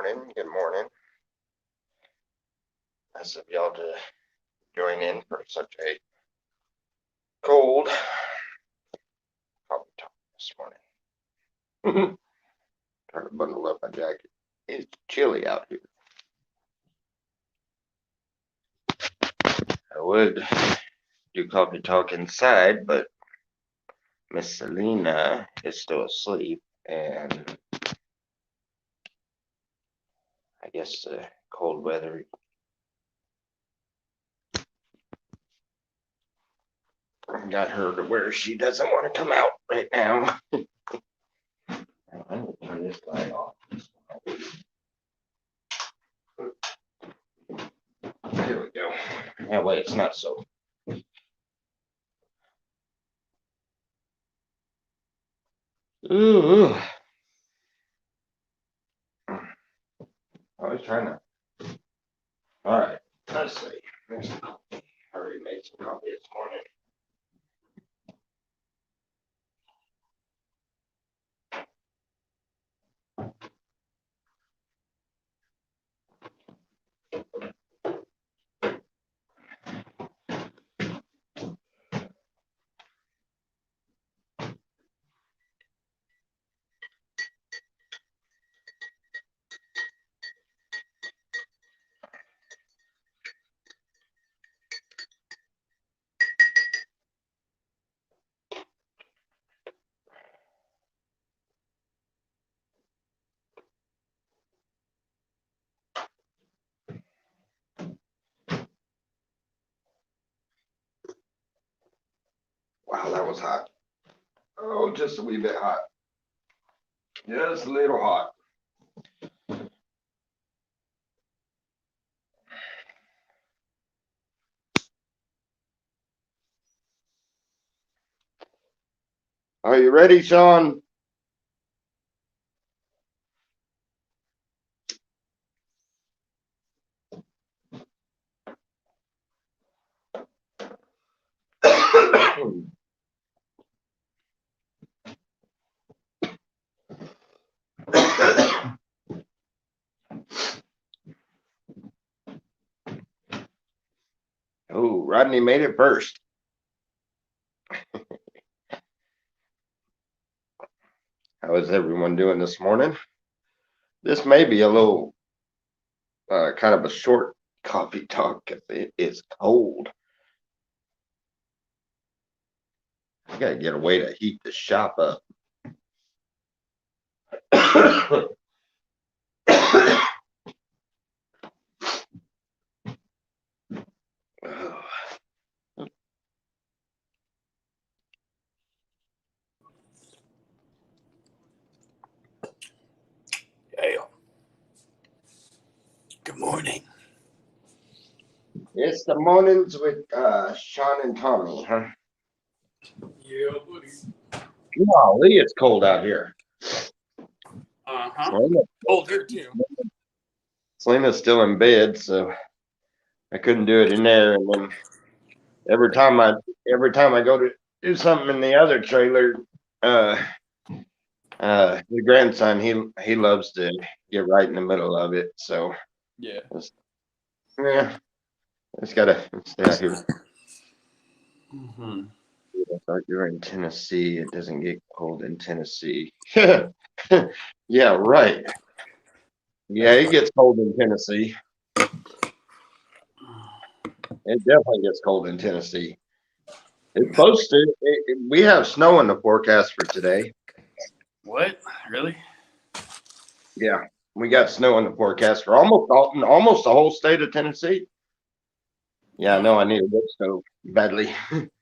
morning. Good morning. Nice of y'all to join in for such a cold coffee talk this morning. Trying to bundle up my jacket. It's chilly out here. I would do coffee talk inside, but Miss Selena is still asleep, and I guess the cold weather got her to where she doesn't want to come out right now. I'm gonna turn this light off. There we go. That way it's not so. Ooh. I was trying to. All right. Let's see. There's some coffee. I already made some coffee this morning. Wow, that was hot. Oh, just a wee bit hot. Just a little hot. Are you ready, Sean? Oh, Rodney made it first. How is everyone doing this morning? This may be a little kind of a short coffee talk because it is cold. I gotta get a way to heat the shop up. Yeah. Good morning. It's the mornings with Sean and Tommy, huh? Yeah, buddy. Golly, it's cold out here. Cold here too. Selena's still in bed, so I couldn't do it in there. And then every time I go to do something in the other trailer, the grandson he loves to get right in the middle of it. So Yeah. I just gotta stay out here. Mm-hmm. I thought you were in Tennessee. It doesn't get cold in Tennessee. Yeah, right. Yeah, it gets cold in Tennessee. It definitely gets cold in Tennessee. It's supposed to. We have snow in the forecast for today. What? Really? Yeah, we got snow in the forecast for almost the whole state of Tennessee. Yeah, no, I need a wood stove badly.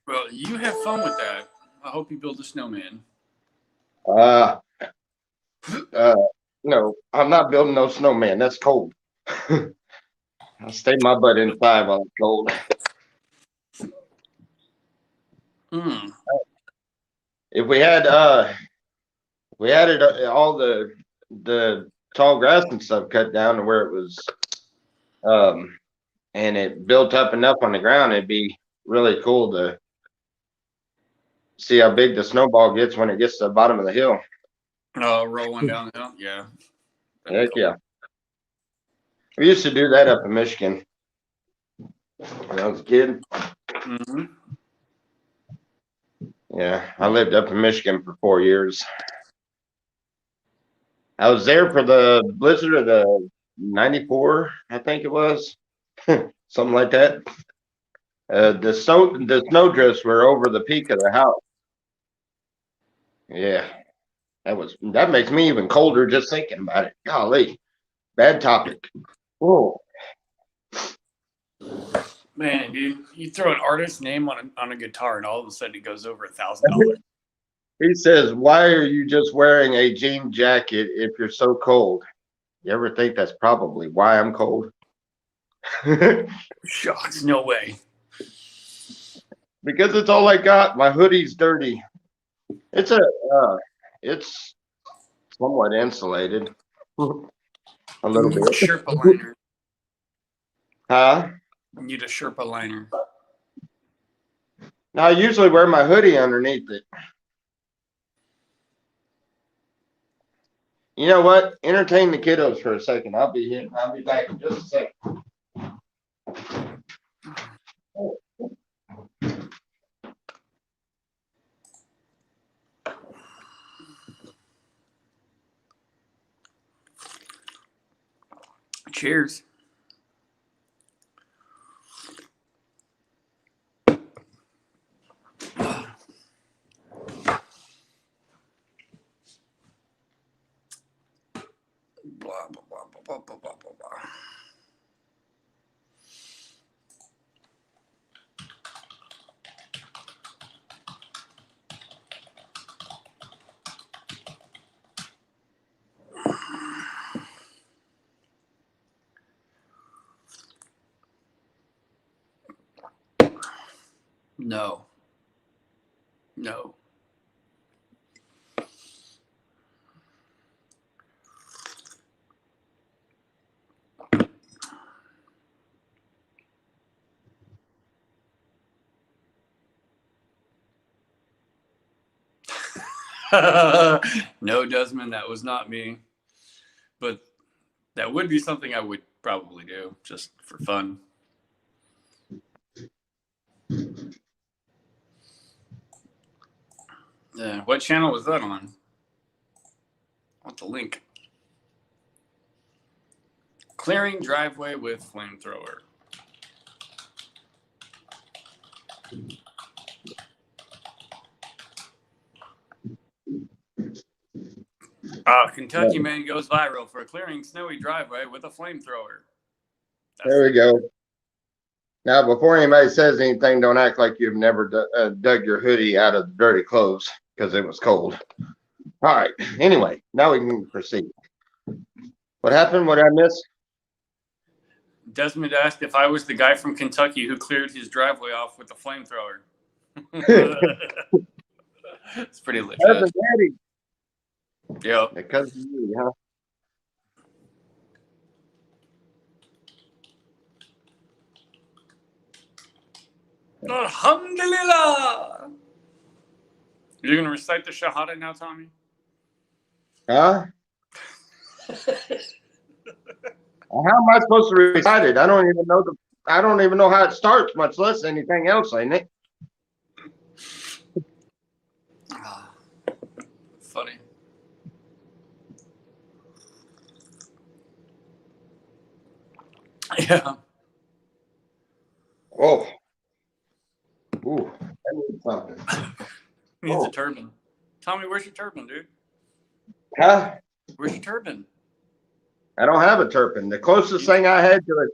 Well, you have fun with that. I hope you build a snowman. Uh, no, I'm not building no snowman. That's cold. I'll stay my butt inside while it's cold. Mm. If we had all the tall grass and stuff cut down to where it was and it built up enough on the ground, it'd be really cool to see how big the snowball gets when it gets to the bottom of the hill. Oh, rolling down the hill. Yeah. Heck yeah. We used to do that up in Michigan when I was a kid. Mm-hmm. Yeah, I lived up in Michigan for 4 years. I was there for the blizzard of the 94, I think it was. Something like that. The snow drifts were over the peak of the house. Yeah, that makes me even colder just thinking about it. Golly, bad topic. Whoa. Man, dude, you throw an artist's name on a guitar, and all of a sudden it goes over $1,000. He says, "Why are you just wearing a jean jacket if you're so cold?" You ever think that's probably why I'm cold? Shucks, no way. Because it's all I got. My hoodie's dirty. It's it's somewhat insulated. A little bit. Sherpa liner. Huh? You need a Sherpa liner. Now I usually wear my hoodie underneath it. You know what? Entertain the kiddos for a second. I'll be back in just a second. Cheers. Blah, blah, blah, blah, blah, blah, blah, blah. No. No. No, Desmond, that was not me. But that would be something I would probably do just for fun. Yeah. What channel was that on? I want the link. Clearing driveway with flamethrower. Kentucky man goes viral for clearing snowy driveway with a flamethrower. There we go. Now, before anybody says anything, don't act like you've never dug your hoodie out of dirty clothes because it was cold. All right. Anyway, now we can proceed. What happened? What did I miss? Desmond asked if I was the guy from Kentucky who cleared his driveway off with a flamethrower. It's pretty legit. Daddy. Yeah. Because of you, huh? Alhamdulillah. You're going to recite the Shahada now, Tommy? Huh? How am I supposed to recite it? I don't even know how it starts, much less anything else, ain't it? Funny. Yeah. Oh. Ooh, that needs something. Needs a turban. Tommy, where's your turban, dude? Huh? Where's your turban? I don't have a turban. The closest thing I had to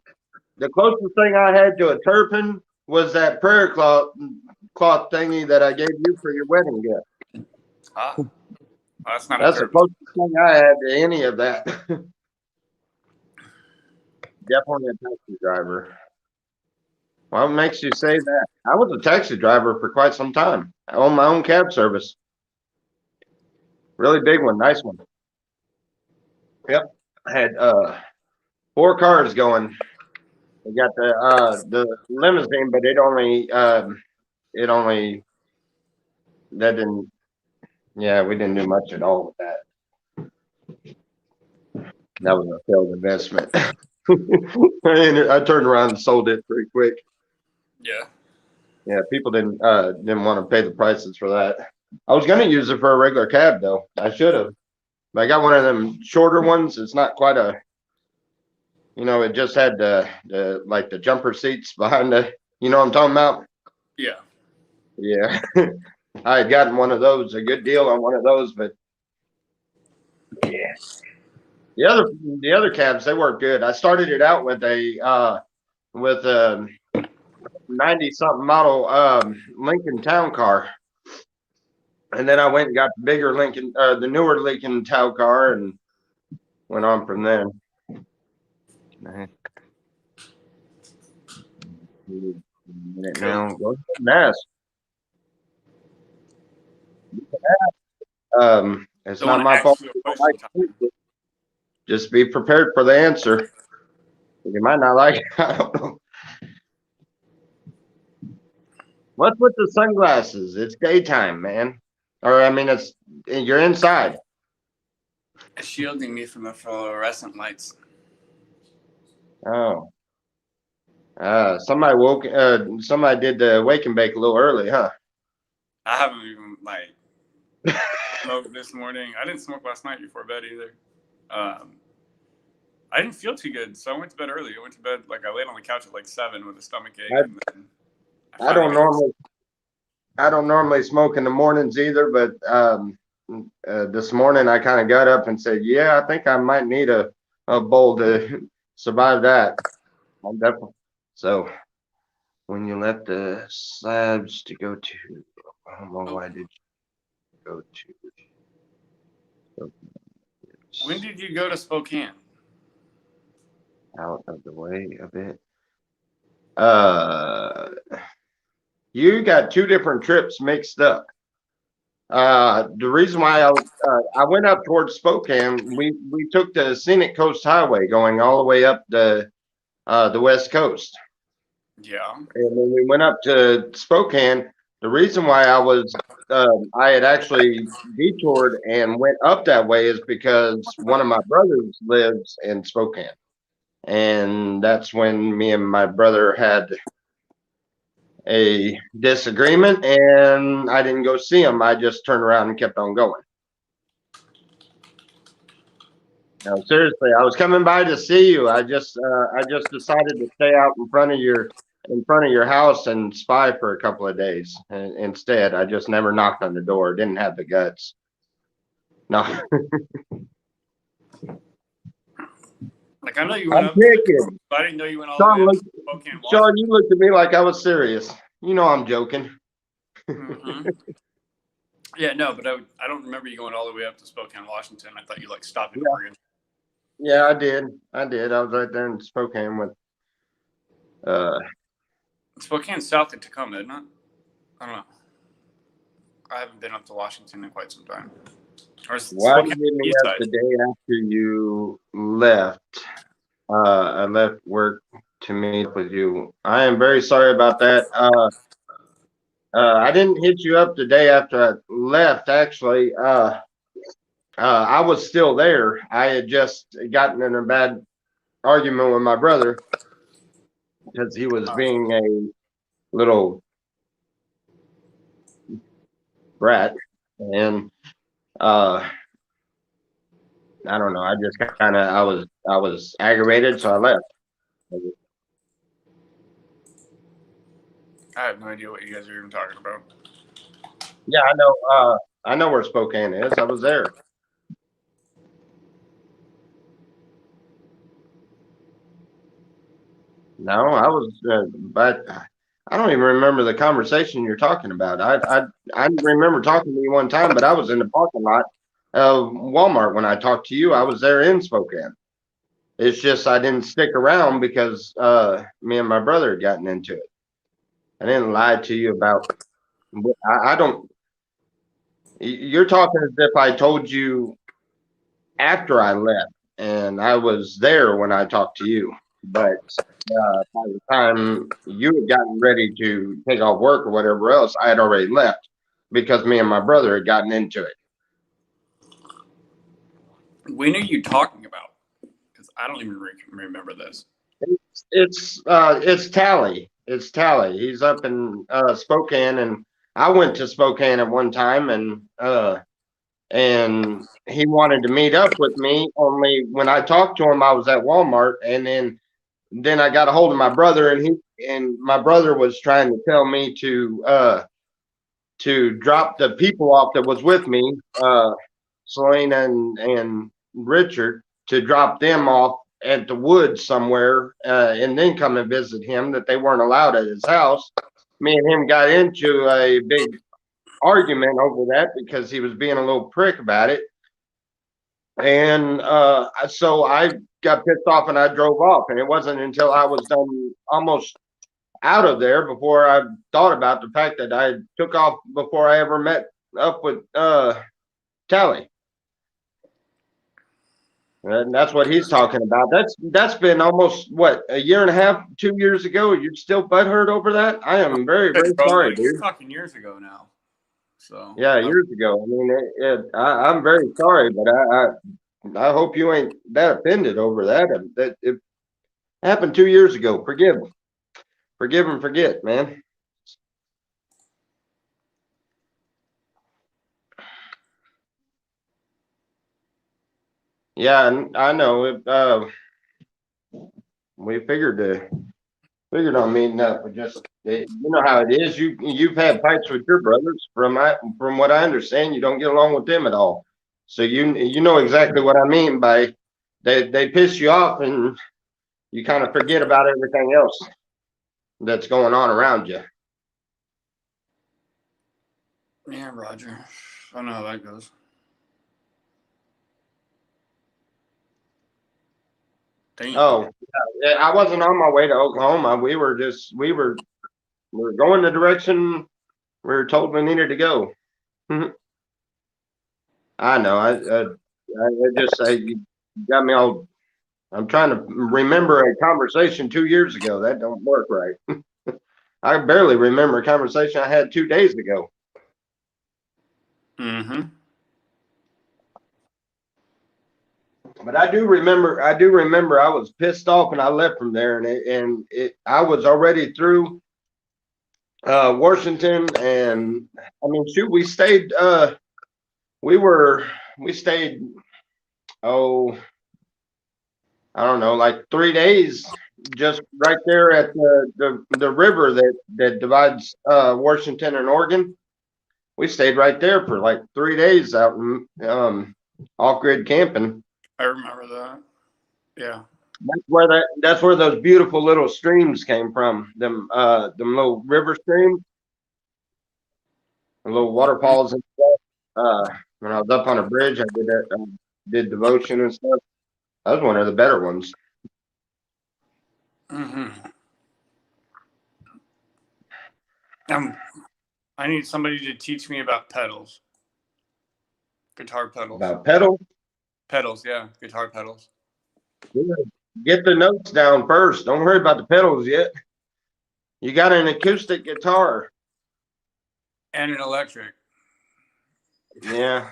a turban was that prayer cloth thingy that I gave you for your wedding gift. Well, that's not That's a the turban. closest thing I had to any of that. Definitely a taxi driver. What makes you say that? I was a taxi driver for quite some time. I owned my own cab service. Really big one, nice one. Yep. I had 4 cars going. We got the limousine, but we didn't do much at all with that. That was a failed investment. And I turned around and sold it pretty quick. Yeah. Yeah, people didn't want to pay the prices for that. I was gonna use it for a regular cab though. I should have. But I got one of them shorter ones. It's not quite a, it just had the like the jumper seats behind the, you know what I'm talking about? Yeah. Yeah. I had gotten one of those, a good deal on one of those, but yeah. The other cabs, they work good. I started it out with a 90 something model Lincoln Town Car. And then I went and got the bigger Lincoln, the newer Lincoln Town Car, and went on from there. Now, go ahead and ask. It's not my fault. Just be prepared for the answer. You might not like it. I don't know. What's with the sunglasses? It's daytime, man. Or I mean, you're inside. It's shielding me from the fluorescent lights. Oh. Somebody did the wake and bake a little early, huh? I haven't even smoked this morning. I didn't smoke last night before bed either. I didn't feel too good, so I went to bed early. I went to bed I laid on the couch at 7 with a stomach ache. I don't normally smoke in the mornings either, but this morning I kind of got up and said, yeah, I think I might need a bowl to survive that. Definitely. So when you left the slabs to go to, why did you go to? When did you go to Spokane? Out of the way a bit. You got two different trips mixed up. The reason why I went up towards Spokane, we took the Scenic Coast Highway going all the way up the West Coast. Yeah. And when we went up to Spokane, the reason why I had actually detoured and went up that way is because one of my brothers lives in Spokane. And that's when me and my brother had a disagreement, and I didn't go see him. I just turned around and kept on going. No, seriously, I was coming by to see you. I just decided to stay out in front of your house and spy for a couple of days. And instead, I just never knocked on the door. Didn't have the guts. No. I know you went up. Kidding. I didn't know you went all the way up to Spokane. Sean, you looked at me like I was serious. You know I'm joking. Mm-hmm. Yeah, no, but I don't remember you going all the way up to Spokane, Washington. I thought you stopped in Oregon. Yeah, I did. I was right there in Spokane with Spokane's south of Tacoma, isn't it? I don't know. I haven't been up to Washington in quite some time. Why did you meet up the day after you left? I left work to meet with you. I am very sorry about that. I didn't hit you up the day after I left, actually. I was still there. I had just gotten in a bad argument with my brother because he was being a little brat, and I don't know. I just I was aggravated, so I left. I have no idea what you guys are even talking about. Yeah, I know. I know where Spokane is. I was there. No, I was, but I don't even remember the conversation you're talking about. I remember talking to you one time, but I was in the parking lot of Walmart when I talked to you. I was there in Spokane. It's just I didn't stick around because me and my brother had gotten into it. I didn't lie to you about. I don't. You're talking as if I told you after I left, and I was there when I talked to you. But by the time you had gotten ready to take off work or whatever else, I had already left because me and my brother had gotten into it. When are you talking about? Because I don't even remember this. It's Tally. It's Tally. He's up in Spokane, and I went to Spokane at one time, and he wanted to meet up with me. Only when I talked to him, I was at Walmart, and then I got a hold of my brother, and my brother was trying to tell me to drop the people off that was with me, Selena and Richard, to drop them off at the woods somewhere, and then come and visit him. That they weren't allowed at his house. Me and him got into a big argument over that because he was being a little prick about it. And so I got pissed off and I drove off. And it wasn't until I was done almost out of there before I thought about the fact that I took off before I ever met up with Tally. And that's what he's talking about. That's been almost what, a year and a half, 2 years ago. You're still butthurt over that? I am very, very sorry, dude. You're talking years ago now. So yeah, years ago. I mean, I'm very sorry, but I hope you ain't that offended over that. That it happened 2 years ago. Forgive and forget, man. Yeah, I know. We figured on meeting up, but just you know how it is. You've had fights with your brothers. From what I understand, you don't get along with them at all. So you know exactly what I mean by they piss you off and you kind of forget about everything else that's going on around you. Yeah, Roger. I don't know how that goes. Dang. Oh, I wasn't on my way to Oklahoma. We were going the direction we were told we needed to go. I know. You got me all. I'm trying to remember a conversation 2 years ago. That don't work right. I barely remember a conversation I had 2 days ago. Mm-hmm. But I do remember I was pissed off and I left from there, and I was already through Washington, and I mean, shoot, we stayed oh, I don't know, like 3 days just right there at the river that divides Washington and Oregon. We stayed right there for like 3 days out in off-grid camping. I remember that. Yeah. That's where those beautiful little streams came from. Them little river streams, the little waterfalls and stuff. When I was up on a bridge, I did that. Did devotion and stuff. That was one of the better ones. Mm-hmm. I need somebody to teach me about pedals. Guitar pedals. About pedals? Pedals, yeah. Guitar pedals. Get the notes down first. Don't worry about the pedals yet. You got an acoustic guitar. And an electric. Yeah.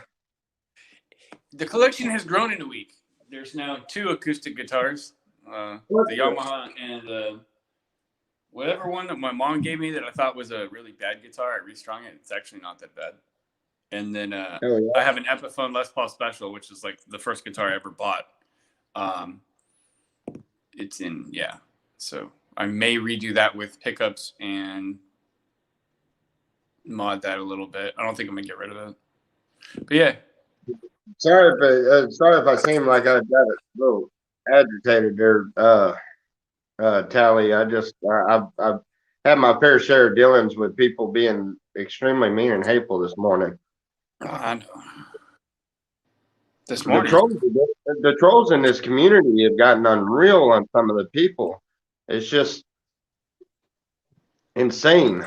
The collection has grown in a week. There's now 2 acoustic guitars. The Yamaha and the whatever one that my mom gave me that I thought was a really bad guitar. I restrung it. It's actually not that bad. And then I have an Epiphone Les Paul Special, which is like the first guitar I ever bought. It's in, yeah. So I may redo that with pickups and mod that a little bit. I don't think I'm gonna get rid of it. But yeah. Sorry if I seem like I got a little agitated there, Tally. I've had my fair share of dealings with people being extremely mean and hateful this morning. I know. This morning, the trolls in this community have gotten unreal on some of the people. It's just insane.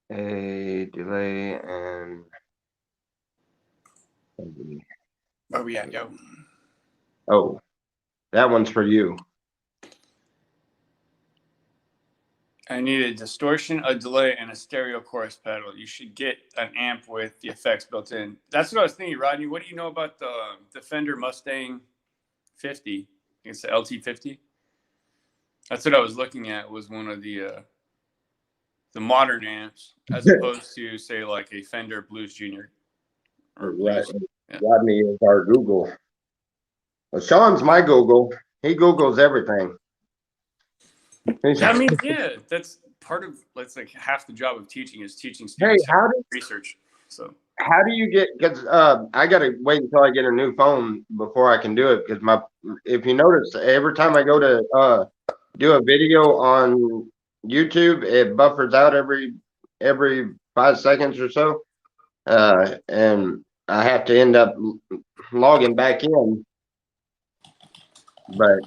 A delay and oh yeah, yo. Oh, that one's for you. I need a distortion, a delay, and a stereo chorus pedal. You should get an amp with the effects built in. That's what I was thinking, Rodney. What do you know about the Fender Mustang 50? I think it's the LT50. That's what I was looking at. Was one of the modern amps, as opposed to say like a Fender Blues Junior. Right. Yeah. Rodney is our Google. Well, Sean's my Google. He Googles everything. I mean, yeah, that's part of. That's like half the job of teaching is teaching students research. So how do you get? Because I got to wait until I get a new phone before I can do it. Because if you notice, every time I go to do a video on YouTube, it buffers out every 5 seconds or so, and I have to end up logging back in. But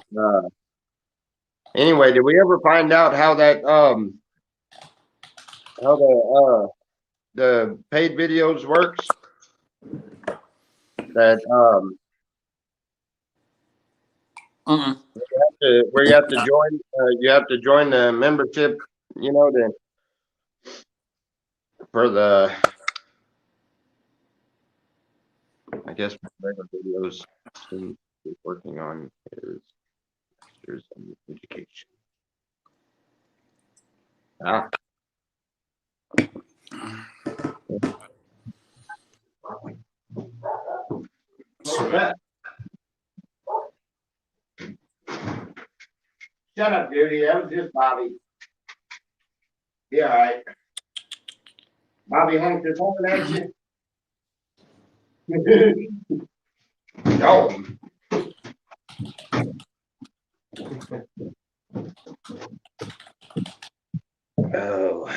anyway, did we ever find out how that how the paid videos works? That where you have to join, you have to join the membership, you know, for the, I guess, regular videos students is working on is masters in education. Shut up, Judy. That was just Bobby. Yeah, all right. Bobby honked his horn at you. No. Oh.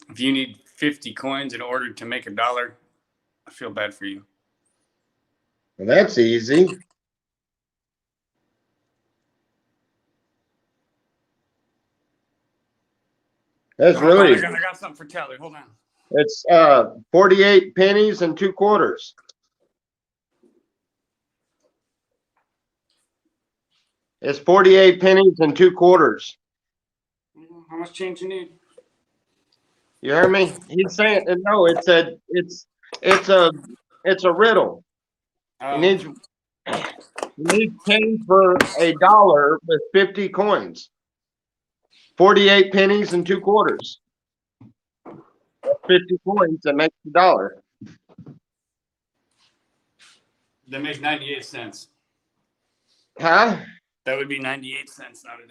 If you need 50 coins in order to make $1, I feel bad for you. Well, that's easy. That's really. I got something for Tyler. Hold on. It's 48 pennies and 2 quarters. It's 48 pennies and 2 quarters. How much change you need? You hear me? He's saying no. It's a riddle. He needs change for $1 with 50 coins. 48 pennies and 2 quarters. 50 coins that makes $1. That makes 98 cents. Huh? That would be 98 cents, not $1.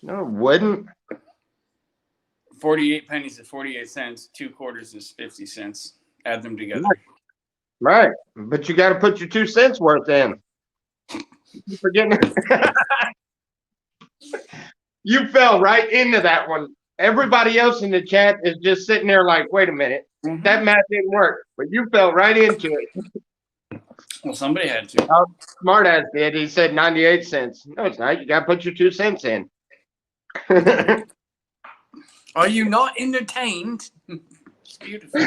No, it wouldn't. 48 pennies is 48 cents. 2 quarters is 50 cents. Add them together. Right. But you got to put your 2 cents worth in. You're forgetting. You fell right into that one. Everybody else in the chat is just sitting there like, wait a minute. That math didn't work. But you fell right into it. Well, somebody had to. Oh, smart ass did. He said 98 cents. No, it's not. You got to put your 2 cents in. Are you not entertained? It's beautiful.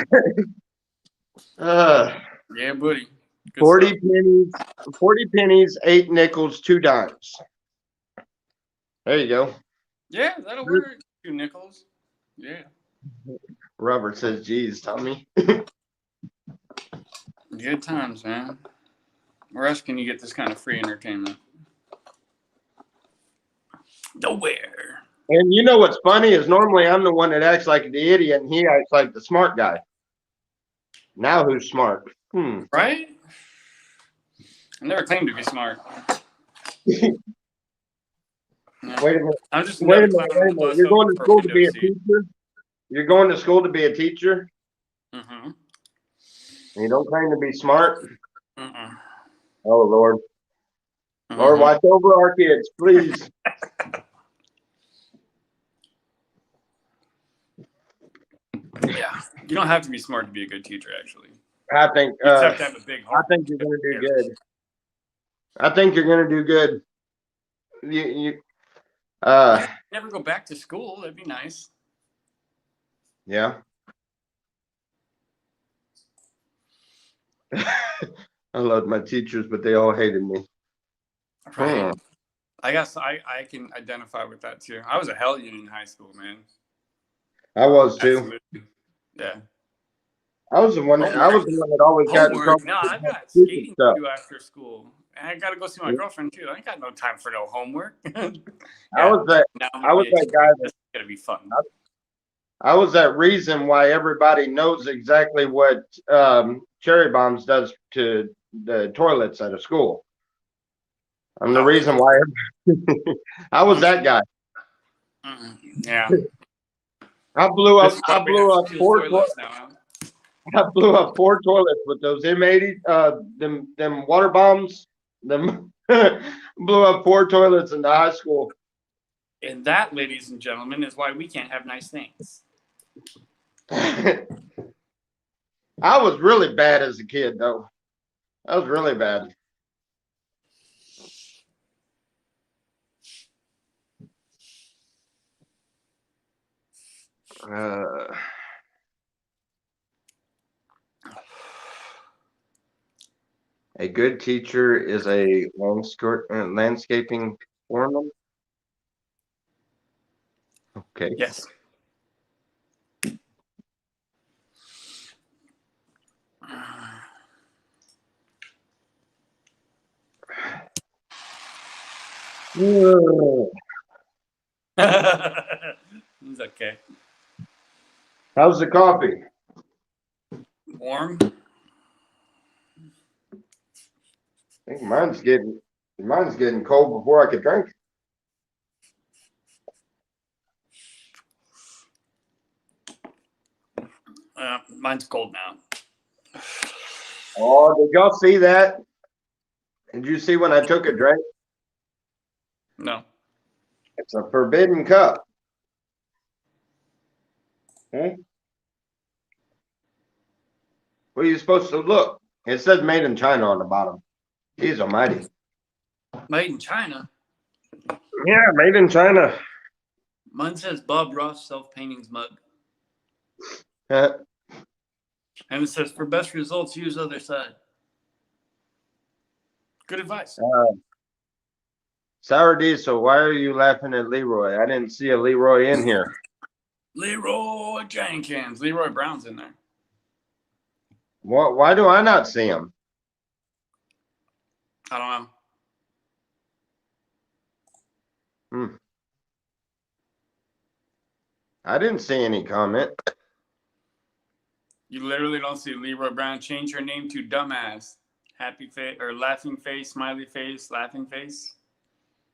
Yeah, buddy. Good 40 stuff. pennies, 40 pennies, 8 nickels, 2 dimes. There you go. Yeah, that'll work. 2 nickels. Yeah. Robert says, geez, Tommy. Good times, man. Where else can you get this kind of free entertainment? Nowhere. And you know what's funny is normally I'm the one that acts like the idiot and he acts like the smart guy. Now who's smart? Right? I never claimed to be smart. Wait a minute. I'm just Wait a minute. You're going to school to be a teacher? You're going to school to be a teacher? Mm-hmm. And you don't claim to be smart? Mm-mm. Oh, Lord. Mm-hmm. Lord, watch over our kids, please. Yeah. You don't have to be smart to be a good teacher, actually. I think you just have to have a big heart. I think you're going to do good. I think you're going to do good. You never go back to school. That'd be nice. Yeah. I loved my teachers, but they all hated me. Right. I guess I can identify with that too. I was a hellion in high school, man. I was too. Absolutely. Yeah. I was the one that always got in trouble Homework? No, I for got stupid skating to stuff. do after school. And I got to go see my girlfriend too. I ain't got no time for no homework. I Yeah. was that Now I'm I was gonna be that guy this is going to be fun. I was that reason why everybody knows exactly what Cherry Bombs does to the toilets at a school. I'm the Oh. reason why I was that guy. Yeah. I blew This up is why we have steel toilets now. I blew up 4 toilets with those M80 them water bombs. Them blew up 4 toilets in the high school. And that, ladies and gentlemen, is why we can't have nice things. I was really bad as a kid though. I was really bad. A good teacher is a landscaping foreman. Okay. Yes. It's okay. How's the coffee? Warm. I think mine's getting cold before I could drink. Mine's cold now. Oh, did y'all see that? Did you see when I took a drink? No. It's a forbidden cup. Hmm? What are you supposed to look? It says made in China on the bottom. Jeez almighty. Made in China. Yeah, made in China. Mine says Bob Ross self-paintings mug. Uh, And it says, for best results, use other side. Good advice. Sour Diesel, why are you laughing at Leroy? I didn't see a Leroy in here. Leroy Jenkins. Leroy Brown's in there. Why do I not see him? I don't know. I didn't see any comment. You literally don't see Leroy Brown. Change your name to Dumbass. Happy face or laughing face, smiley face, laughing face.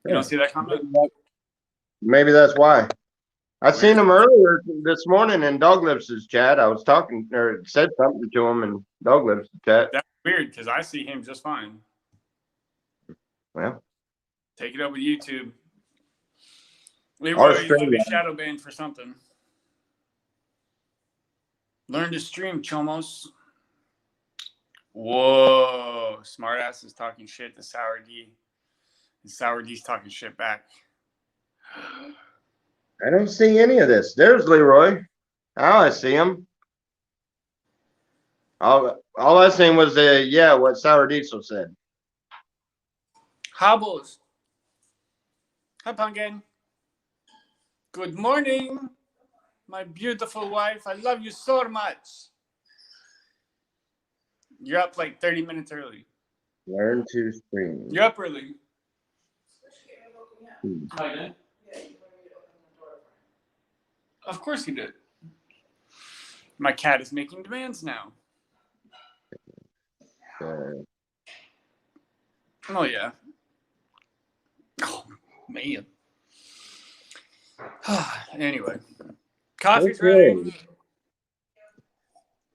You don't see that comment? Maybe that's why. I seen him earlier this morning in Doglips's chat. I was talking or said something to him in Doglips's chat. That's weird because I see him just fine. Well, take it up with YouTube. Leroy, you might be shadow banned for something. Learn to stream, chomos. Whoa, smartass is talking shit to Sour D. And Sour D's talking shit back. I don't see any of this. There's Leroy. Now I see him. All I seen was what Sour Diesel said. Hobbles. Hi, Pumpkin. Good morning, my beautiful wife. I love you so much. You're up like 30 minutes early. Learn to stream. You're up early. Of course you did. My cat is making demands now. Oh, yeah. Oh, man. Anyway. Coffee's ready.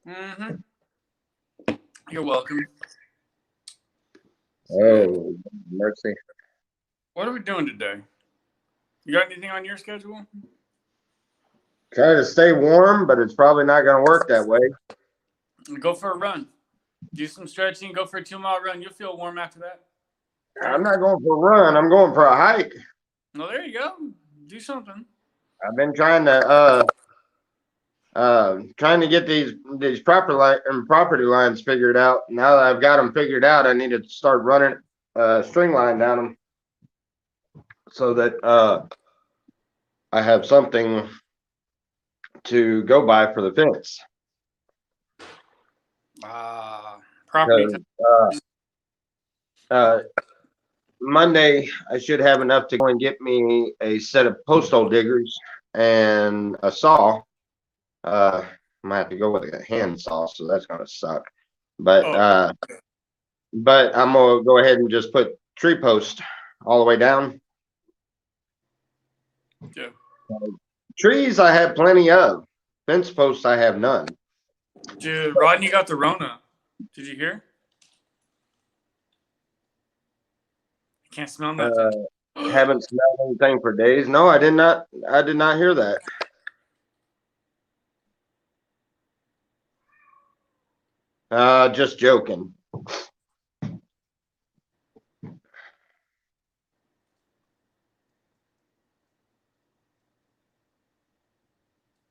Mm-hmm. You're welcome. Oh, mercy. What are we doing today? You got anything on your schedule? Try to stay warm, but it's probably not going to work that way. Go for a run. Do some stretching. Go for a 2-mile run. You'll feel warm after that. I'm not going for a run. I'm going for a hike. Well, there you go. Do something. I've been trying to trying to get these property lines figured out. Now that I've got them figured out, I need to start running string line down them so that I have something to go by for the fence. Property. Because, Monday, I should have enough to go and get me a set of posthole diggers and a saw. Might have to go with a hand saw, so that's gonna suck. But I'm gonna go ahead and just put tree post all the way down. Yeah. Trees I have plenty of. Fence posts I have none. Dude, Rodney got the Rona. Did you hear? I can't smell nothing. Haven't smelled anything for days. No, I did not. I did not hear that. Just joking.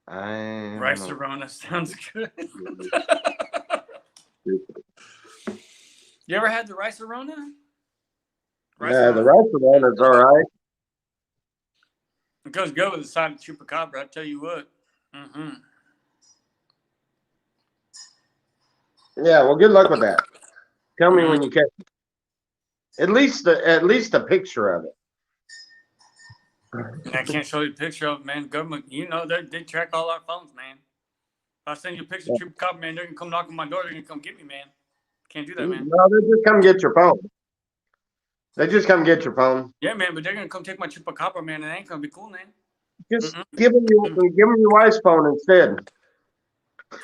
Rice Rona sounds good. You ever had the rice Rona? Yeah, the rice Rona's all right. It goes good with the side of chupacabra. I tell you what. Mm-hmm. Yeah, well, good luck with that. Tell me when you catch it. At least a picture of it. I can't show you a picture of it, man. Government, you know, they track all our phones, man. If I send you a picture of chupacabra, man, they're gonna come knock on my door. They're gonna come get me, man. Can't do that, man. No, they just come get your phone. They just come get your phone. Yeah, man, but they're gonna come take my chupacabra, man, and it ain't gonna be cool, man. Just give them your wife's phone instead.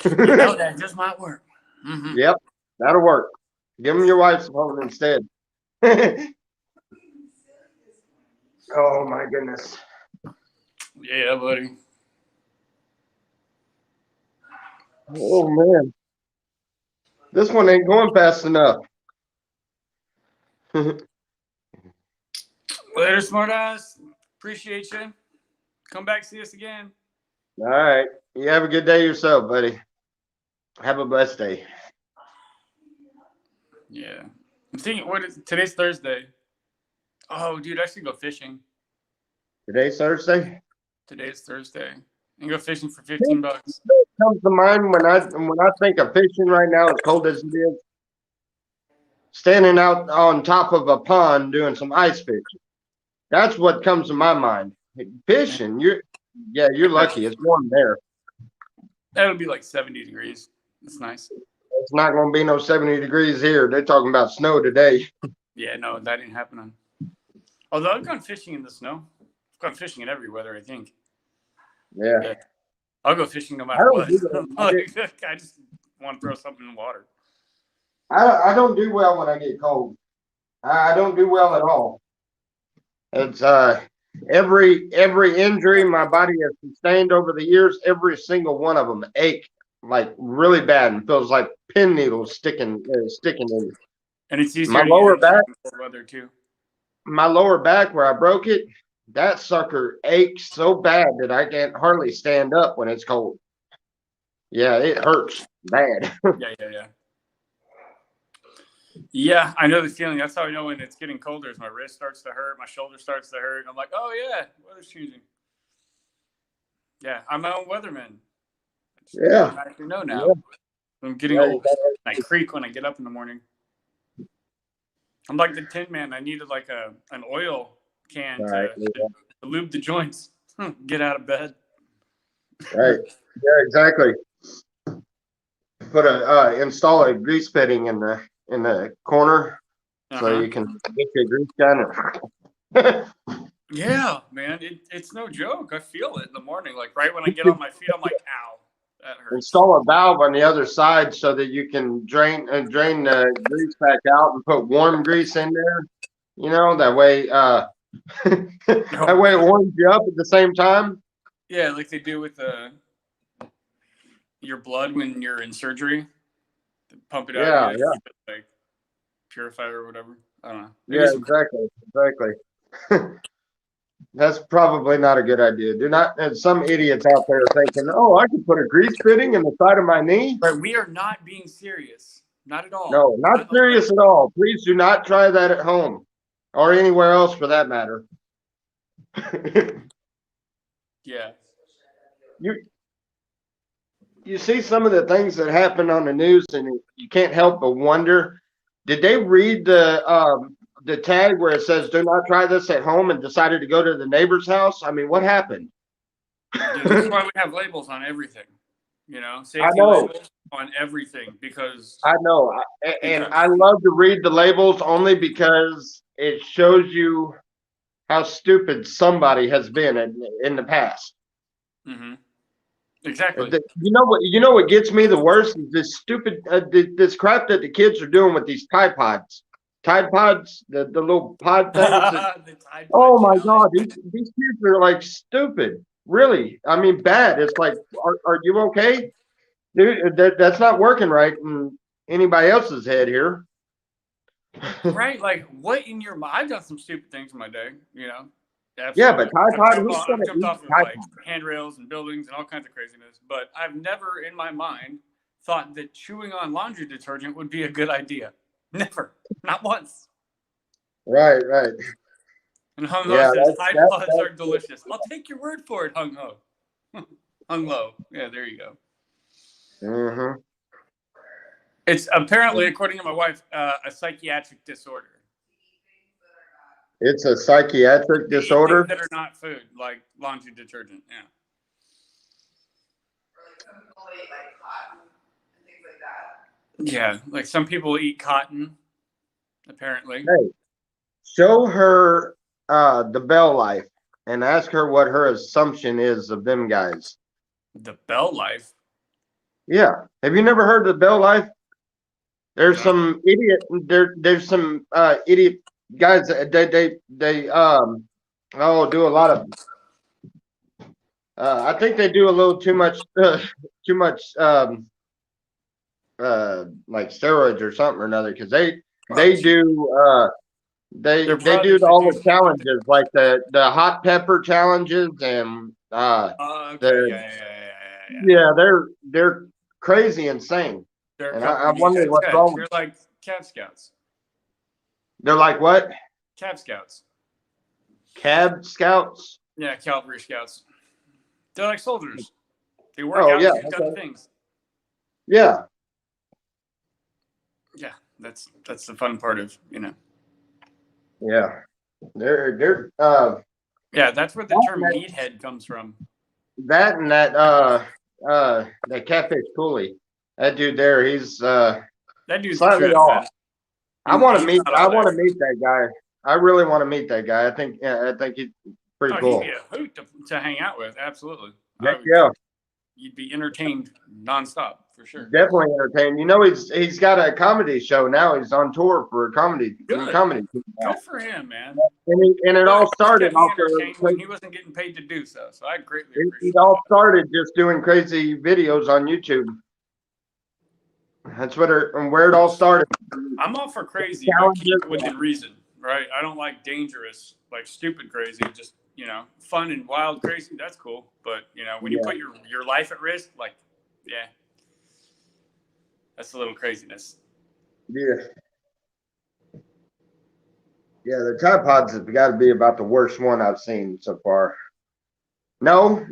You know that just might work. Mm-hmm. Yep, that'll work. Give them your wife's phone instead. Oh my goodness. Yeah, buddy. Oh man, this one ain't going fast enough. Later, smart ass. Appreciate you. Come back, see us again. All right, you have a good day yourself, buddy. Have a blessed day. Yeah, I'm thinking. Today's Thursday. Oh, dude, I should go fishing. Today's Thursday. Today's Thursday. And go fishing for $15. Comes to mind when I think of fishing right now, as cold as it is. Standing out on top of a pond doing some ice fishing. That's what comes to my mind. Fishing, you're lucky. It's warm there. That'll be like 70 degrees. It's nice. It's not going to be no 70 degrees here. They're talking about snow today. Yeah, no, that ain't happening. Although I've gone fishing in the snow. I've gone fishing in every weather, I think. Yeah. I'll go fishing no matter what. I just want to throw something in the water. I don't do well when I get cold. I don't do well at all. It's every injury my body has sustained over the years, every single one of them ache like really bad and feels like pin needles sticking in. And it's easier my lower back weather too. My lower back where I broke it, that sucker aches so bad that I can't hardly stand up when it's cold. Yeah, it hurts bad. Yeah. Yeah, I know the feeling. That's how I know when it's getting colder. Is my wrist starts to hurt, my shoulder starts to hurt. I'm like, oh yeah, weather's changing. Yeah, I'm my own weatherman. Yeah, I know now. Yeah. I'm getting old. I creak when I get up in the morning. I'm like the Tin Man. I needed like an oil can to lube the joints. Get out of bed. Right. Yeah, exactly. Put install a grease fitting in the corner so you can get your grease gun. Yeah, man, it's no joke. I feel it in the morning. Like right when I get on my feet, I'm like, ow, that hurts. Install a valve on the other side so that you can drain the grease back out and put warm grease in there. You know, that way that way it warms you up at the same time. Yeah, like they do with your blood when you're in surgery. They pump it out. Yeah. Keep it, like purified or whatever. I don't know. Yeah, exactly. That's probably not a good idea. Do not, and some idiots out there thinking, oh, I could put a grease fitting in the side of my knee. But we are not being serious. Not at all. No, not serious at all. Please do not try that at home or anywhere else for that matter. Yeah. You see some of the things that happen on the news, and you can't help but wonder, did they read the tag where it says "Do not try this at home" and decided to go to the neighbor's house? I mean, what happened? Yeah, that's why we have labels on everything. You know, safety labels on everything because I know, and I love to read the labels only because it shows you how stupid somebody has been in the past. Mm-hmm. Exactly. You know what gets me the worst is this stupid this crap that the kids are doing with these Tide Pods. Tide Pods, the little pod things. Oh my God, these kids are like stupid. Really, I mean, bad. It's like, are you okay, dude? That's not working right in anybody else's head here. Right? Like, what in your mind? I've done some stupid things in my day, you know. Absolutely. Yeah, but Tide Pod, I've jumped off of like handrails and buildings and all kinds of craziness. But I've never in my mind thought that chewing on laundry detergent would be a good idea. Never, not once. Right. And Hung Ho says Tide Pods are delicious. I'll take your word for it, Hung Ho. Hung Lo. Yeah, there you go. Mm-hmm. It's apparently, according to my wife, a psychiatric disorder. It's a psychiatric disorder? Things that are not food, like laundry detergent, yeah. Or like some people eat like cotton and things like that. Yeah, like some people eat cotton, apparently. Hey, show her the Bell Life and ask her what her assumption is of them guys. The Bell Life? Yeah. Have you never heard of the Bell Life? There's some idiot. There's some idiot guys. They do a lot of. I think they do a little too much like steroids or something or another because they do they do all the challenges like the hot pepper challenges and they're crazy insane. And I wonder what's wrong. They're like Cab Scouts. They're like what? Cab Scouts. Cab Scouts? Yeah, Cavalry Scouts. They're like soldiers. They work out and do other things. Yeah. Yeah, that's the fun part of, you know. Yeah. They're yeah, that's where the term meathead comes from. That and that Catfish Cooley. That dude there, he's that dude's slightly off. I want to meet that guy. I really want to meet that guy. I think he's pretty cool. He'd be a hoot to hang out with. Absolutely. Yeah. You'd be entertained nonstop for sure. Definitely entertained. You know, he's got a comedy show now. He's on tour for a comedy. Good for him, man. And it all started when he wasn't getting paid to do so. So I greatly appreciate it. It all started just doing crazy videos on YouTube. That's where it all started. I'm all for crazy, but keep it within reason, right? I don't like dangerous, like stupid crazy. Just, you know, fun and wild crazy. That's cool, but you know, when you put your life at risk, like, yeah, that's a little craziness. Yeah, the Tide Pods have got to be about the worst one I've seen so far. No.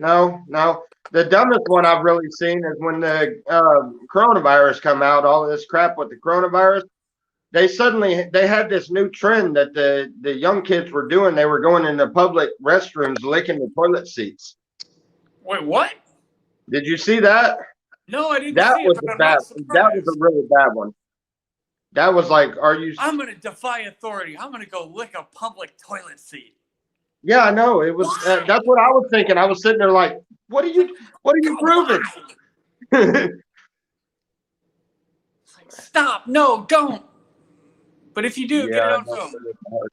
The dumbest one I've really seen is when the coronavirus come out, all this crap with the coronavirus. They had this new trend that the young kids were doing. They were going into public restrooms, licking the toilet seats. Wait, what? Did you see that? No, I didn't that see was it. That was a really bad one. That was like, I'm going to defy authority. I'm going to go lick a public toilet seat. Yeah, I know. It was. That's what I was thinking. I was sitting there like, what are you proving? Stop! No, don't. But if you do, get it on film.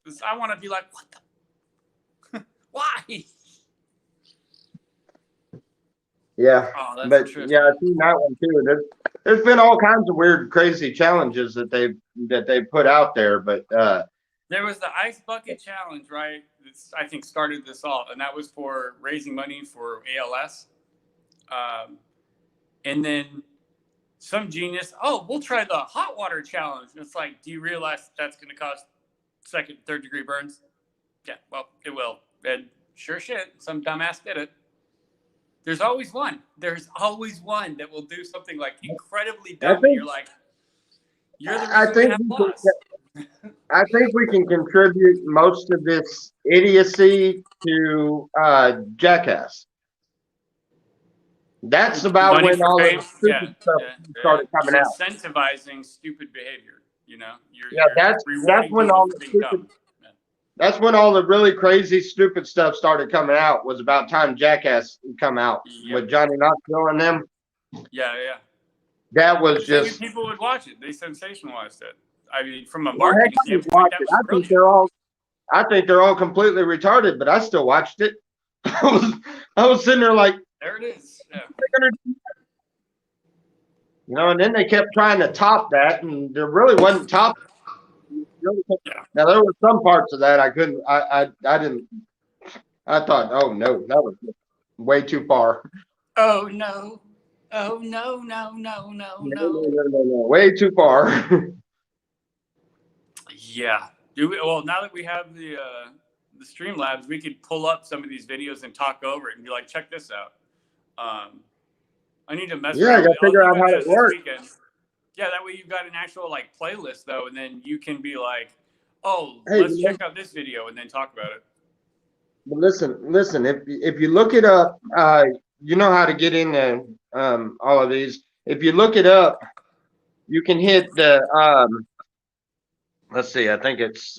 Because I want to be like, what the? Why? Yeah, but true. Yeah, I've seen that one too. There's been all kinds of weird, crazy challenges that they put out there, but There was the ice bucket challenge, right? This, I think, started this all, and that was for raising money for ALS. And then some genius, oh, we'll try the hot water challenge. And it's like, do you realize that's going to cause second, third degree burns? Yeah, well, it will. And sure shit, some dumbass did it. There's always one. There's always one that will do something like incredibly dumb. And you're like, you're the reason we have lost. I think we can contribute most of this idiocy to Jackass. That's about Money when for all the fame? stupid stuff started coming out. Incentivizing stupid behavior, you know? That's rewarding when people all for the being stupid, dumb. that's when all the really crazy, stupid stuff started coming out. Was about time Jackass come out with Johnny Knoxville and them. Yeah. That was just people would watch it. They sensationalized it. I mean, from a marketing standpoint, that was I brilliant. think they're all completely retarded, but I still watched it. I was sitting there like, there it is. Yeah. You know, and then they kept trying to top that, and there really wasn't top. Now there were some parts of that I couldn't. I didn't. I thought, oh no, that was way too far. Oh no! Oh no! Way too far. Yeah. Well, now that we have the Streamlabs, we could pull up some of these videos and talk over it and be like, check this out. I need to mess around. I got to figure out how it works. Yeah, that way you've got an actual like playlist though, and then you can be like, oh, let's check out this video and then talk about it. But listen. If you look it up, you know how to get into all of these. If you look it up, you can hit the let's see. I think it's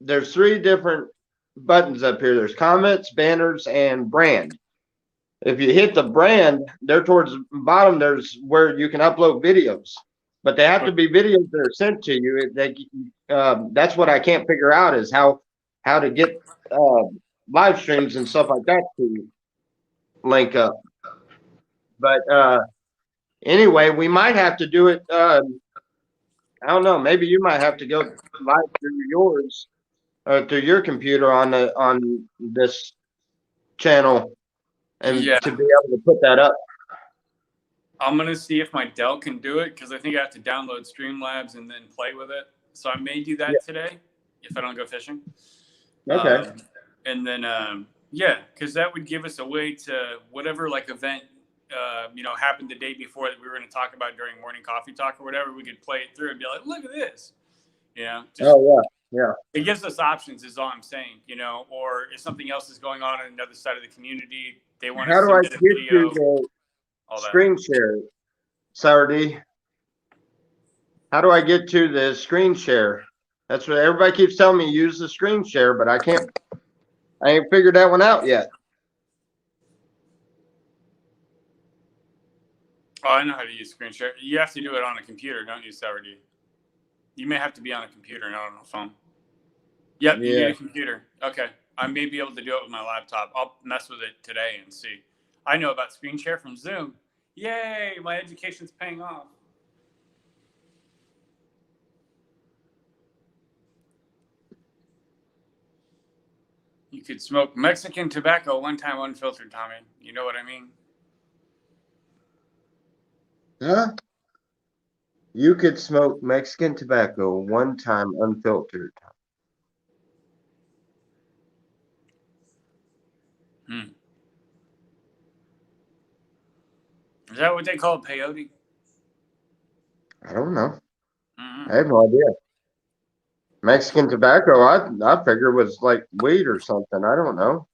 there's 3 different buttons up here. There's comments, banners, and brand. If you hit the brand, there towards the bottom, there's where you can upload videos, but they have to be videos that are sent to you. That's what I can't figure out is how to get live streams and stuff like that to link up. But anyway, we might have to do it. I don't know. Maybe you might have to go live through yours or through your computer on this channel. And to be able to put that up. I'm going to see if my Dell can do it because I think I have to download Streamlabs and then play with it. So I may do that today if I don't go fishing. Okay. And then, because that would give us a way to whatever like event, happened the day before that we were going to talk about during morning coffee talk or whatever, we could play it through and be like, look at this. Yeah. It gives us options is all I'm saying, or if something else is going on another side of the community, they want to submit a video. How do I get to the screen share, Saturday? How do I get to the screen share? That's what everybody keeps telling me, use the screen share, but I ain't figured that one out yet. Oh, I know how to use screen share. You have to do it on a computer, don't you, Saturday? You may have to be on a computer, not on a phone. Yep, you need a computer. Okay. I may be able to do it with my laptop. I'll mess with it today and see. I know about screen share from Zoom. Yay, my education's paying off. You could smoke Mexican tobacco one time unfiltered, Tommy. You know what I mean? Huh? You could smoke Mexican tobacco one time unfiltered. Is that what they call peyote? I don't know. I have no idea. Mexican tobacco, I figure was like weed or something. I don't know.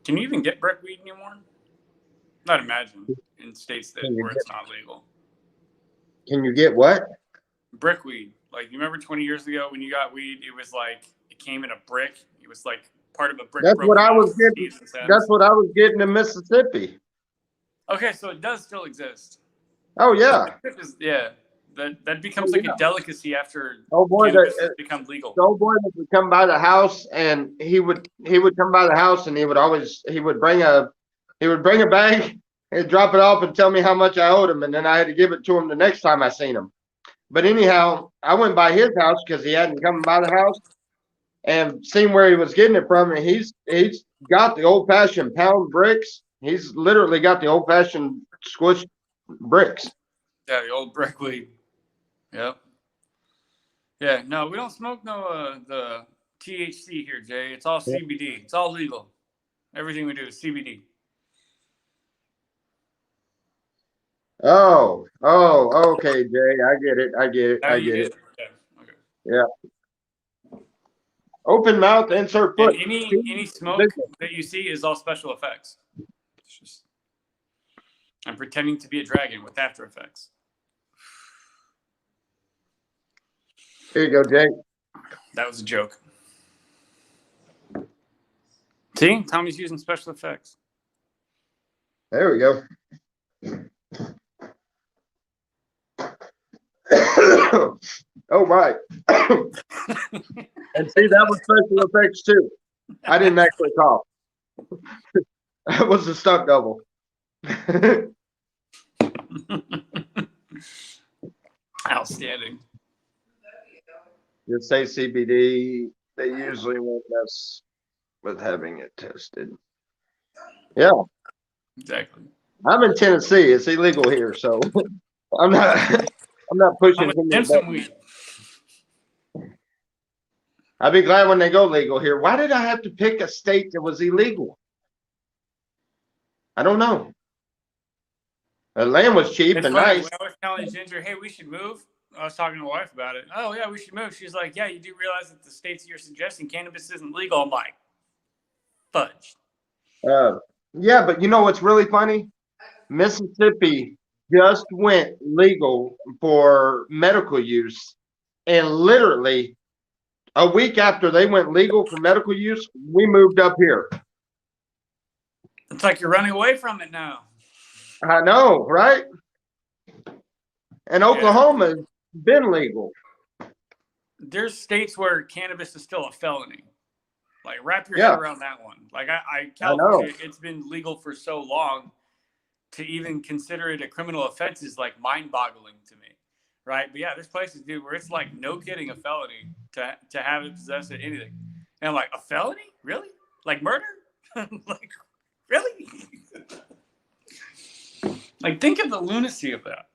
Can you even get brickweed anymore? Not imagine in states where it's not legal. Can you get what? Brickweed. Like, you remember 20 years ago when you got weed, it was like, it came in a brick. It was like part of a brick. That's what I was getting. That's what I was getting in Mississippi. Okay, so it does still exist. Oh yeah. That becomes like a delicacy after cannabis has become legal. The old boy would come by the house, and he would come by the house, and he would bring a bag He'd drop it off and tell me how much I owed him, and then I had to give it to him the next time I seen him. But anyhow, I went by his house because he hadn't come by the house and seen where he was getting it from. And he's got the old fashioned pound bricks. He's literally got the old fashioned squished bricks. Yeah, the old brick weed. Yep. Yeah, no, we don't smoke the THC here, Jay. It's all CBD. It's all legal. Everything we do is CBD. Oh, okay, Jay. I get it. I get it. Yeah. Okay. Yeah. Open mouth, insert foot. And any smoke that you see is all special effects. It's just, I'm pretending to be a dragon with After Effects. Here you go, Jay. That was a joke. See, Tommy's using special effects. There we go. Oh my. And see, that was special effects too. I didn't actually cough. That was a stunt double. Outstanding. You say CBD, they usually won't mess with having it tested. Yeah, Exactly. I'm in Tennessee. It's illegal here, so I'm not pushing. Some weed. I'd be glad when they go legal here. Why did I have to pick a state that was illegal? I don't know. The land was cheap It's and funny, nice. when I was telling Ginger, hey, we should move. I was talking to my wife about it. Oh, yeah, we should move. She's like, yeah, you do realize that the states you're suggesting cannabis isn't legal. I'm like, fudge. Yeah, but you know what's really funny? Mississippi just went legal for medical use, and literally a week after they went legal for medical use, we moved up here. It's like you're running away from it now. I know, right? And Oklahoma's been legal. There's states where cannabis is still a felony. Like, wrap your head around that one. Like, California, it's been legal for so long, to even consider it a criminal offense is like mind-boggling to me, right? But yeah, there's places, dude, where it's like no kidding a felony to have it, possess it, anything. And I'm like, a felony? Really? Like murder? Like, really? Like, think of the lunacy of that.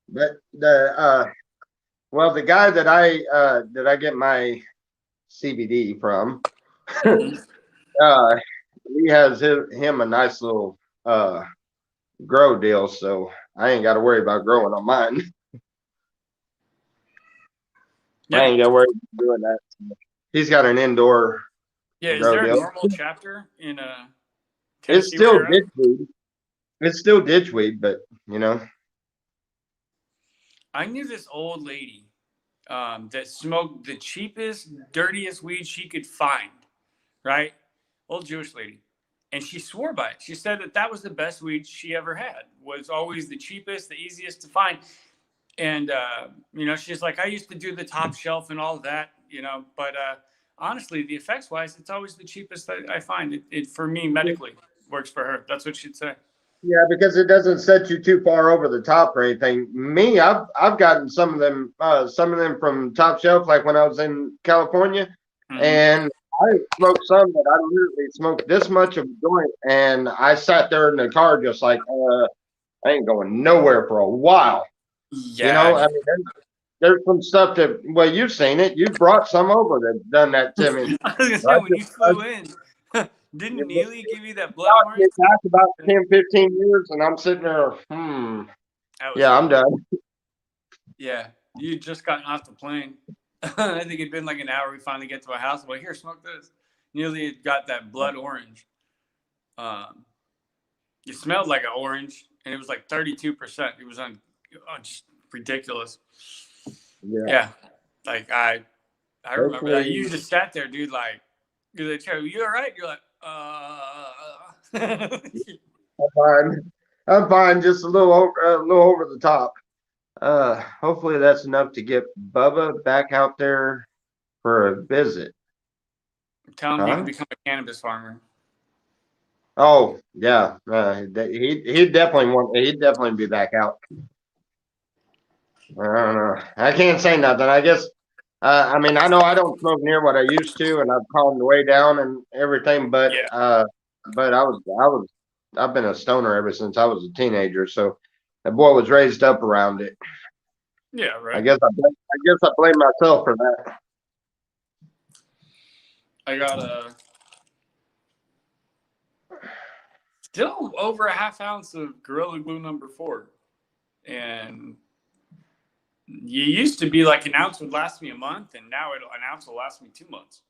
But the guy that I get my CBD from, he has him a nice little grow deal, so I ain't got to worry about growing on mine. Yeah. I ain't got to worry about doing that. He's got an indoor. Yeah, is there a normal chapter in It's still ditchweed. It's still ditchweed, but you know. I knew this old lady that smoked the cheapest, dirtiest weed she could find, right? Old Jewish lady. And she swore by it. She said that was the best weed she ever had, was always the cheapest, the easiest to find. And, she's like, I used to do the top shelf and all of that, but honestly, the effects wise, it's always the cheapest that I find. It for me, medically works for her. That's what she'd say. Yeah, because it doesn't set you too far over the top or anything. Me, I've gotten some of them from top shelf, like when I was in California, and I smoked some that I literally smoked this much of a joint, and I sat there in the car just like, I ain't going nowhere for a while. Yeah, I mean, there's some stuff that, well, you've seen it. You've brought some over that's done that to me. I was gonna say, when you flew in, didn't Neely give you that blood orange? It's back about 10, 15 years, and I'm sitting there, yeah, I'm done. Yeah, you just gotten off the plane. I think it'd been like an hour. We finally get to my house. I'm like, here, smoke this. Neely had got that blood orange. It smelled like an orange, and it was like 32%. It was just ridiculous. Yeah. Like I remember that. You just sat there, dude. Like, you're like, you all right? You're like, I'm fine. Just a little over the top. Hopefully that's enough to get Bubba back out there for a visit. I'm telling you, you can become a cannabis farmer. Oh yeah, he'd definitely be back out. I don't know. I can't say nothing. I guess. I mean, I know I don't smoke near what I used to, and I've calmed way down and everything. Yeah. But I've been a stoner ever since I was a teenager. So that boy was raised up around it. Yeah, I right. guess I blame myself for that. I got still over a half ounce of Gorilla Glue number 4. And you used to be like an ounce would last me a month, and now an ounce will last me 2 months.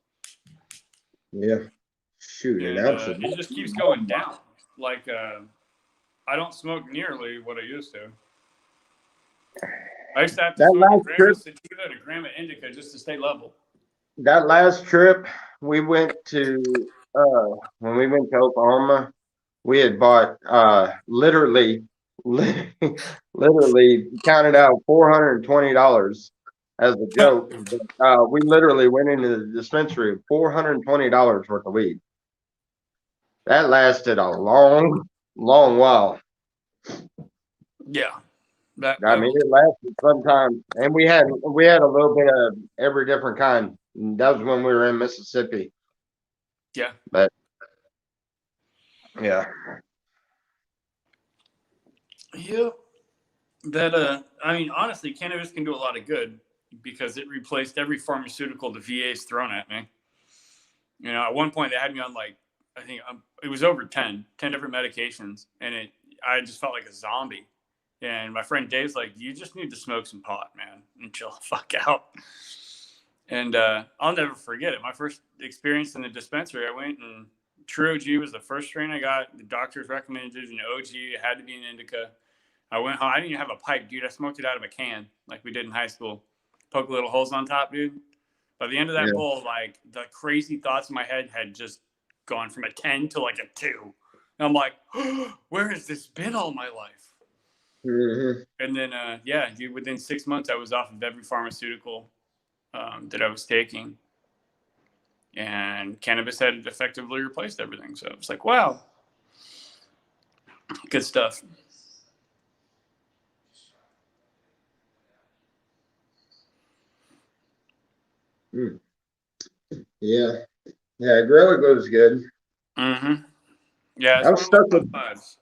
Yeah. Shoot, And it just keeps going down. Like I don't smoke nearly what I used to. I used to have to That smoke a last gram trip, of sativa and a gram of indica just to stay level. that last trip we went to, when we went to Oklahoma, we had bought literally counted out $420 as a joke. We literally went into the dispensary with $420 worth of weed. That lasted a long, long while. Yeah. That I mean, it lasted some time, and we had a little bit of every different kind. And that was when we were in Mississippi. yeah. But yeah, Yeah. That I mean, honestly, cannabis can do a lot of good because it replaced every pharmaceutical the VA's thrown at me. You know, at one point they had me on like I think it was over 10 different medications, and I just felt like a zombie. And my friend Dave's like, "You just need to smoke some pot, man, and chill the fuck out." And I'll never forget it. My first experience in the dispensary, I went and True OG was the first strain I got. The doctors recommended an OG. It had to be an indica. I went home. I didn't even have a pipe, dude. I smoked it out of a can like we did in high school. Poke little holes on top, dude. By the end of that yeah. bowl, like the crazy thoughts in my head had just gone from a 10 to like a 2. And I'm like, where has this been all my life? Mm-hmm. And then, yeah, dude, within 6 months, I was off of every pharmaceutical that I was taking. And cannabis had effectively replaced everything. So it's like, wow, good stuff. Mm. Yeah, yeah. Gorilla Glue's good. Mm-hmm. Yeah, it's I'm one of my stuck top with 5s.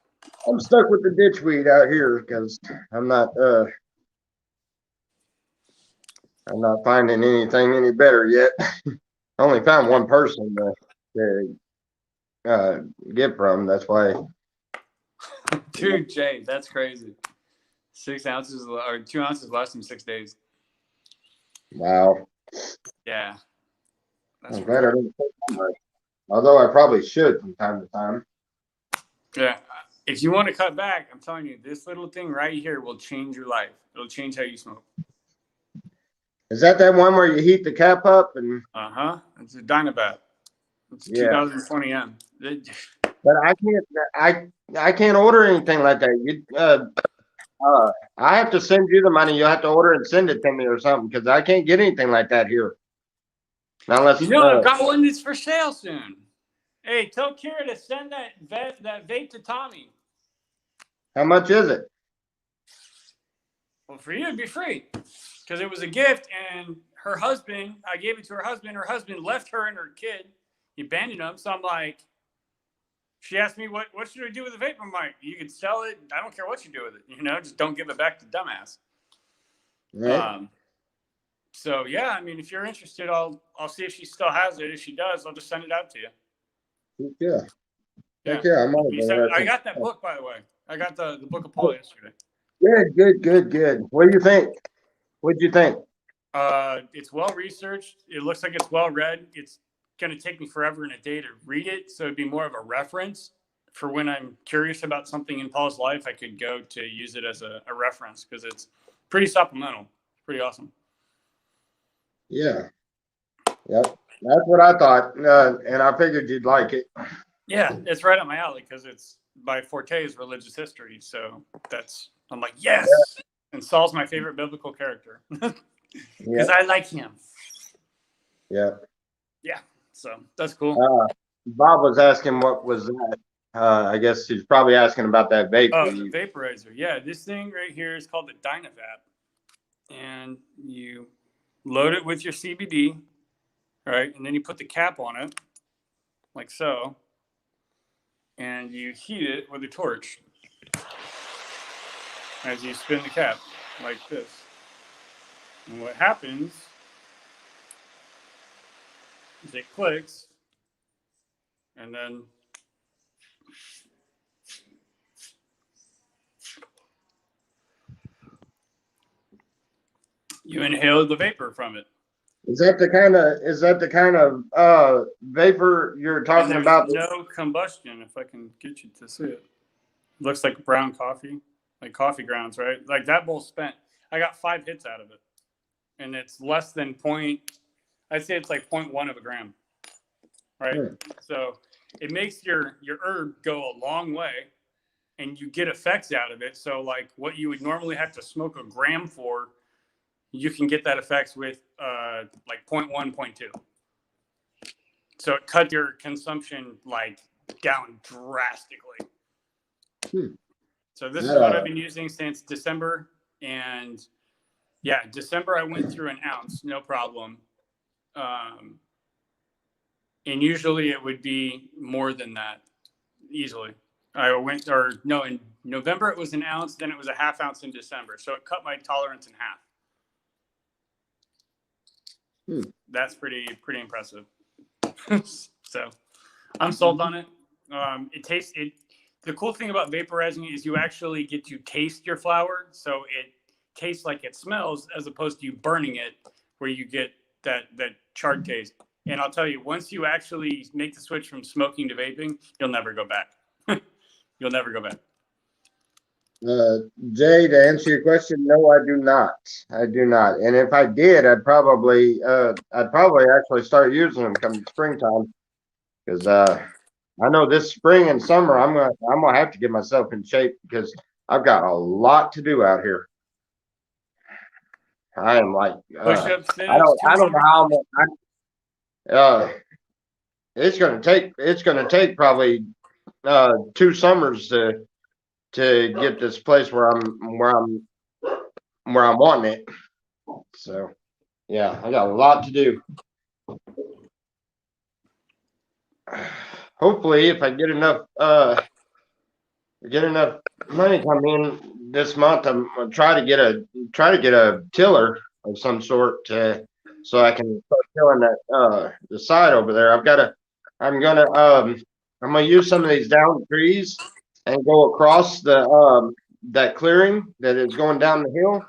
I'm stuck with the ditchweed out here because I'm not finding anything any better yet. I only found one person to get from. That's why. Dude, Jay, that's crazy. 6 ounces or 2 ounces lasts him 6 days. Wow. Yeah. That's I'm glad I didn't take that much. Although I probably should from time to time. Yeah. If you want to cut back, I'm telling you, this little thing right here will change your life. It'll change how you smoke. Is that one where you heat the cap up and? It's a Dynabat. It's Yeah. 2020 M. But I can't order anything like that. I have to send you the money. You have to order and send it to me or something because I can't get anything like that here. Unless I've got one that's for sale soon. Hey, tell Kira to send that vape to Tommy. how much is it? Well, for you, it'd be free because it was a gift, and her husband, I gave it to her husband. Her husband left her and her kid. He abandoned them. So I'm like, she asked me, what should I do with the vape? I'm like, you can sell it. I don't care what you do with it. Just don't give it back to dumbass. Right. So yeah, I mean, if you're interested, I'll see if she still has it. If she does, I'll just send it out to you. Yeah. Yeah. Yeah. I'm on I got that book, by the way. I got the book of Paul yesterday. Good. What do you think? What'd you think? It's well researched. It looks like it's well read. It's going to take me forever and a day to read it, so it'd be more of a reference for when I'm curious about something in Paul's life. I could go to use it as a reference because it's pretty supplemental. Pretty awesome. Yeah. Yep. That's what I thought, and I figured you'd like it. Yeah, it's right up my alley because it's my forte is religious history. So I'm like, yes. Yeah. And Saul's my favorite biblical character because I like him. Yeah. Yeah. So that's cool. Bob was asking what was that. I guess he's probably asking about that vape. Oh, the vaporizer. Yeah, this thing right here is called the Dynavap. And you load it with your CBD, right? And then you put the cap on it, like so. And you heat it with a torch as you spin the cap, like this. And what happens is it clicks, and then you inhale the vapor from it. Is that the kind of vapor you're And talking there's about? no combustion, if I can get you to see it. Looks like brown coffee, like coffee grounds, right? Like that bowl spent. I got 5 hits out of it, and it's less than point. I'd say it's like 0.1 of a gram, right? So it makes your herb go a long way, and you get effects out of it. So like what you would normally have to smoke a gram for, you can get that effects with like 0.1, 0.2. So it cut your consumption like down drastically. So this is what I've been using since December. And yeah, December I went through an ounce, no problem. And usually it would be more than that, easily. In November it was an ounce, then it was a half ounce in December. So it cut my tolerance in half. That's pretty impressive. So I'm sold on it. The cool thing about vaporizing is you actually get to taste your flower. So it tastes like it smells as opposed to you burning it where you get that charred taste. And I'll tell you, once you actually make the switch from smoking to vaping, you'll never go back. You'll never go back. Jay, to answer your question, no, I do not. I do not. And if I did, I'd probably actually start using them come springtime, because I know this spring and summer I'm gonna have to get myself in shape because I've got a lot to do out here. I am like Push-ups, I don't know how much. It's gonna take probably 2 summers to get this place where I'm wanting it. So yeah, I got a lot to do. Hopefully, if I get enough money come in this month, I'm gonna try to get a tiller of some sort so I can start tilling that the side over there. I'm gonna use some of these down trees and go across the that clearing that is going down the hill.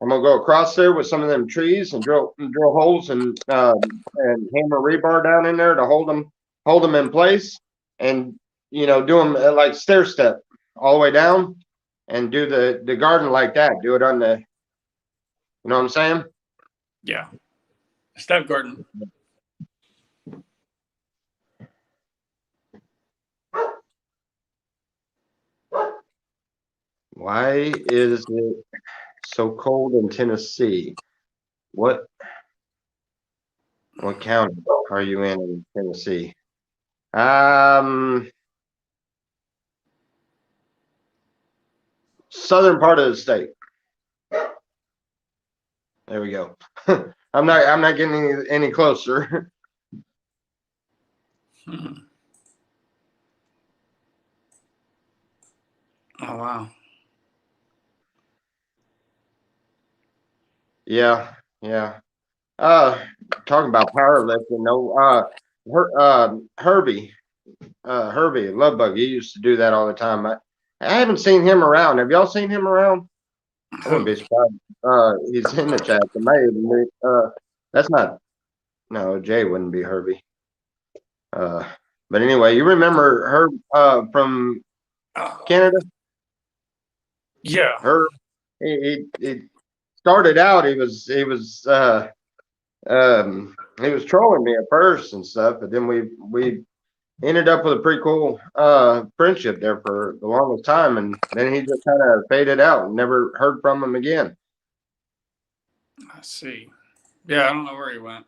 I'm gonna go across there with some of them trees and drill holes and hammer rebar down in there to hold them in place, and do them like stair step all the way down, and do the garden like that. Do it on the, you know what I'm saying? Yeah, step garden. Why is it so cold in Tennessee? What county are you in Tennessee? Southern part of the state. There we go. I'm not getting any closer. Oh wow. Yeah. Talking about powerlifting, Herbie, Lovebug, he used to do that all the time. I haven't seen him around. Have y'all seen him around? I wouldn't be surprised. He's in the chat. It may even be, that's not, no, Jay wouldn't be Herbie. But anyway, you remember Herb from Canada? Yeah. Herb, he started out, he was trolling me at first and stuff, but then we ended up with a pretty cool friendship there for the longest time, and then he just kind of faded out and never heard from him again. I see. Yeah, I don't know where he went.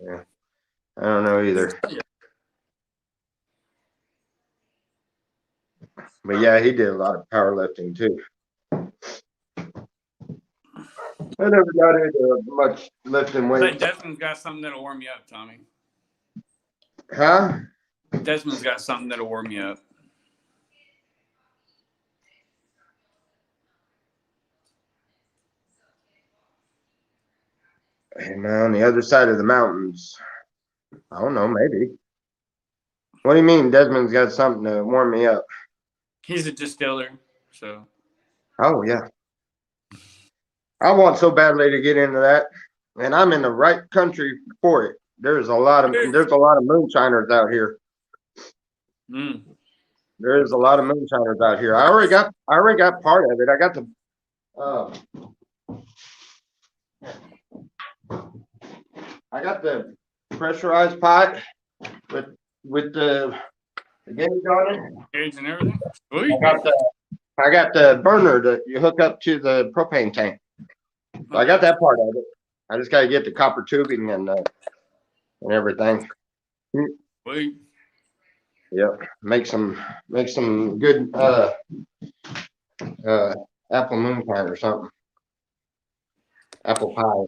Yeah, I don't know either. But yeah, he did a lot of powerlifting too. I never got into much lifting But weights. Desmond's got something that'll warm you up, Tommy. Huh? Desmond's got something that'll warm you up. Hey, man, on the other side of the mountains. I don't know, maybe. What do you mean Desmond's got something to warm me up? He's a distiller, so. Oh, yeah. I want so badly to get into that. And I'm in the right country for it. There's a lot of moonshiners out here. Mm. There's a lot of moonshiners out here. I already got part of it. I got the pressurized pot with the gauge on it. Gauge and everything. Sweet. I got the burner that you hook up to the propane tank. So I got that part of it. I just got to get the copper tubing and everything. Sweet. Yep. Make some good apple moonshine or something. Apple pie.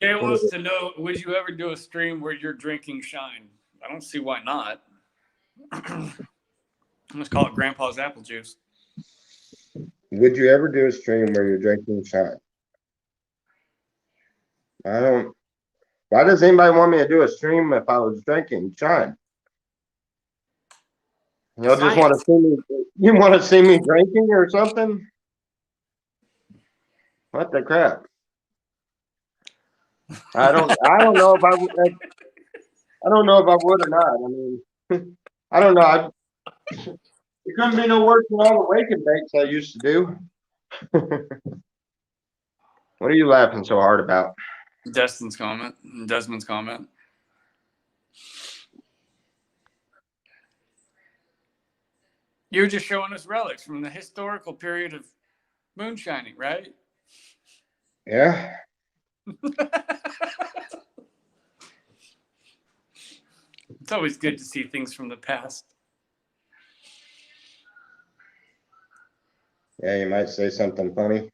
Jay wants to know, would you ever do a stream where you're drinking shine? I don't see why not. Let's call it Grandpa's apple juice. Would you ever do a stream where you're drinking shine? I don't. Why does anybody want me to do a stream if I was drinking shine? You'll just want to see me. You want to see me drinking or something? What the crap? I don't know if I would. I don't know if I would or not. I mean, I don't know. It couldn't be no worse than all the wake and bakes I used to do. What are you laughing so hard about? Desmond's comment. You're just showing us relics from the historical period of moonshining, right? Yeah. It's always good to see things from the past. Yeah, you might say something funny.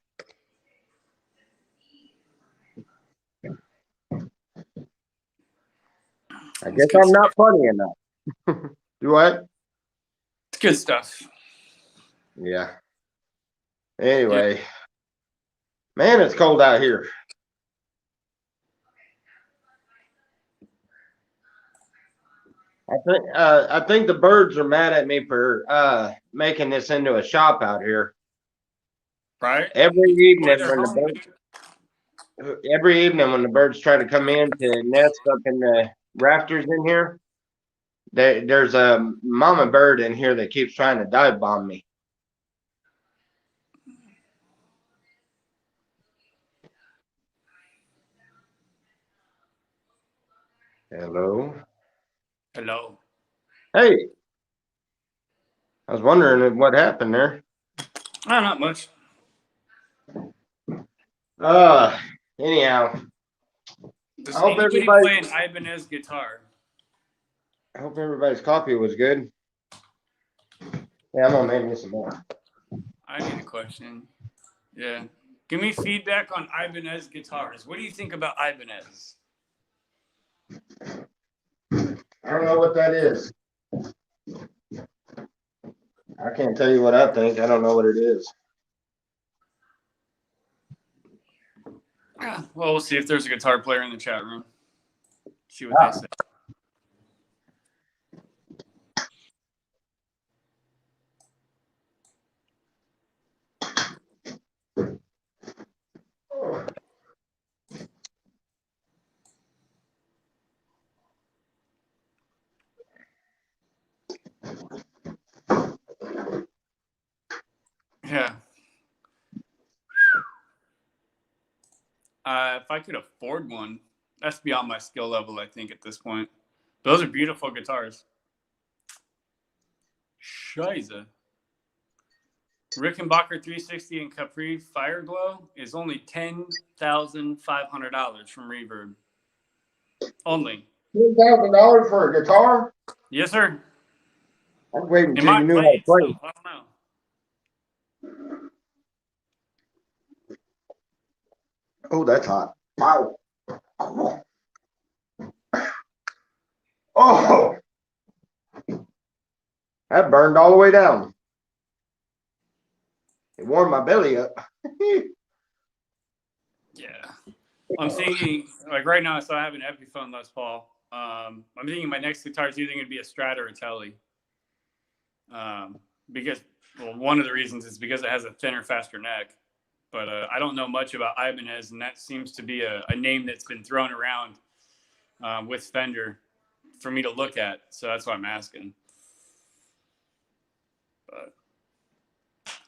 I guess I'm not funny enough. Do what? It's good stuff. Yeah. Anyway, man, it's cold out here. I think the birds are mad at me for making this into a shop out here. Right? Every evening when the birds try to come in to nest up in the rafters in here, there's a mama bird in here that keeps trying to dive bomb me. Hello. Hello. Hey. I was wondering what happened there. Oh, not much. Anyhow. Does anybody play an Ibanez guitar? I hope everybody's coffee was good. Yeah, I'm gonna make me some more. I need a question. Yeah. Give me feedback on Ibanez guitars. What do you think about Ibanez? I don't know what that is. I can't tell you what I think. I don't know what it is. Well, we'll see if there's a guitar player in the chat room. See what they say. Yeah. If I could afford one, that's beyond my skill level, I think, at this point. Those are beautiful guitars. Scheiße. Rickenbacker 360 and Capri Fireglow is only $10,500 from Reverb. Only. $10,000 for a guitar? Yes, sir. I'd wait It until you might knew how play to play. itself. I don't know. Oh, that's hot. Wow. Oh, that burned all the way down. It warmed my belly up. Yeah. I'm thinking, like right now, so I have an Epiphone Les Paul. I'm thinking my next guitar is either going to be a Strat or a Tele. Because, well, one of the reasons is because it has a thinner, faster neck. But I don't know much about Ibanez, and that seems to be a name that's been thrown around with Fender for me to look at. So that's why I'm asking. But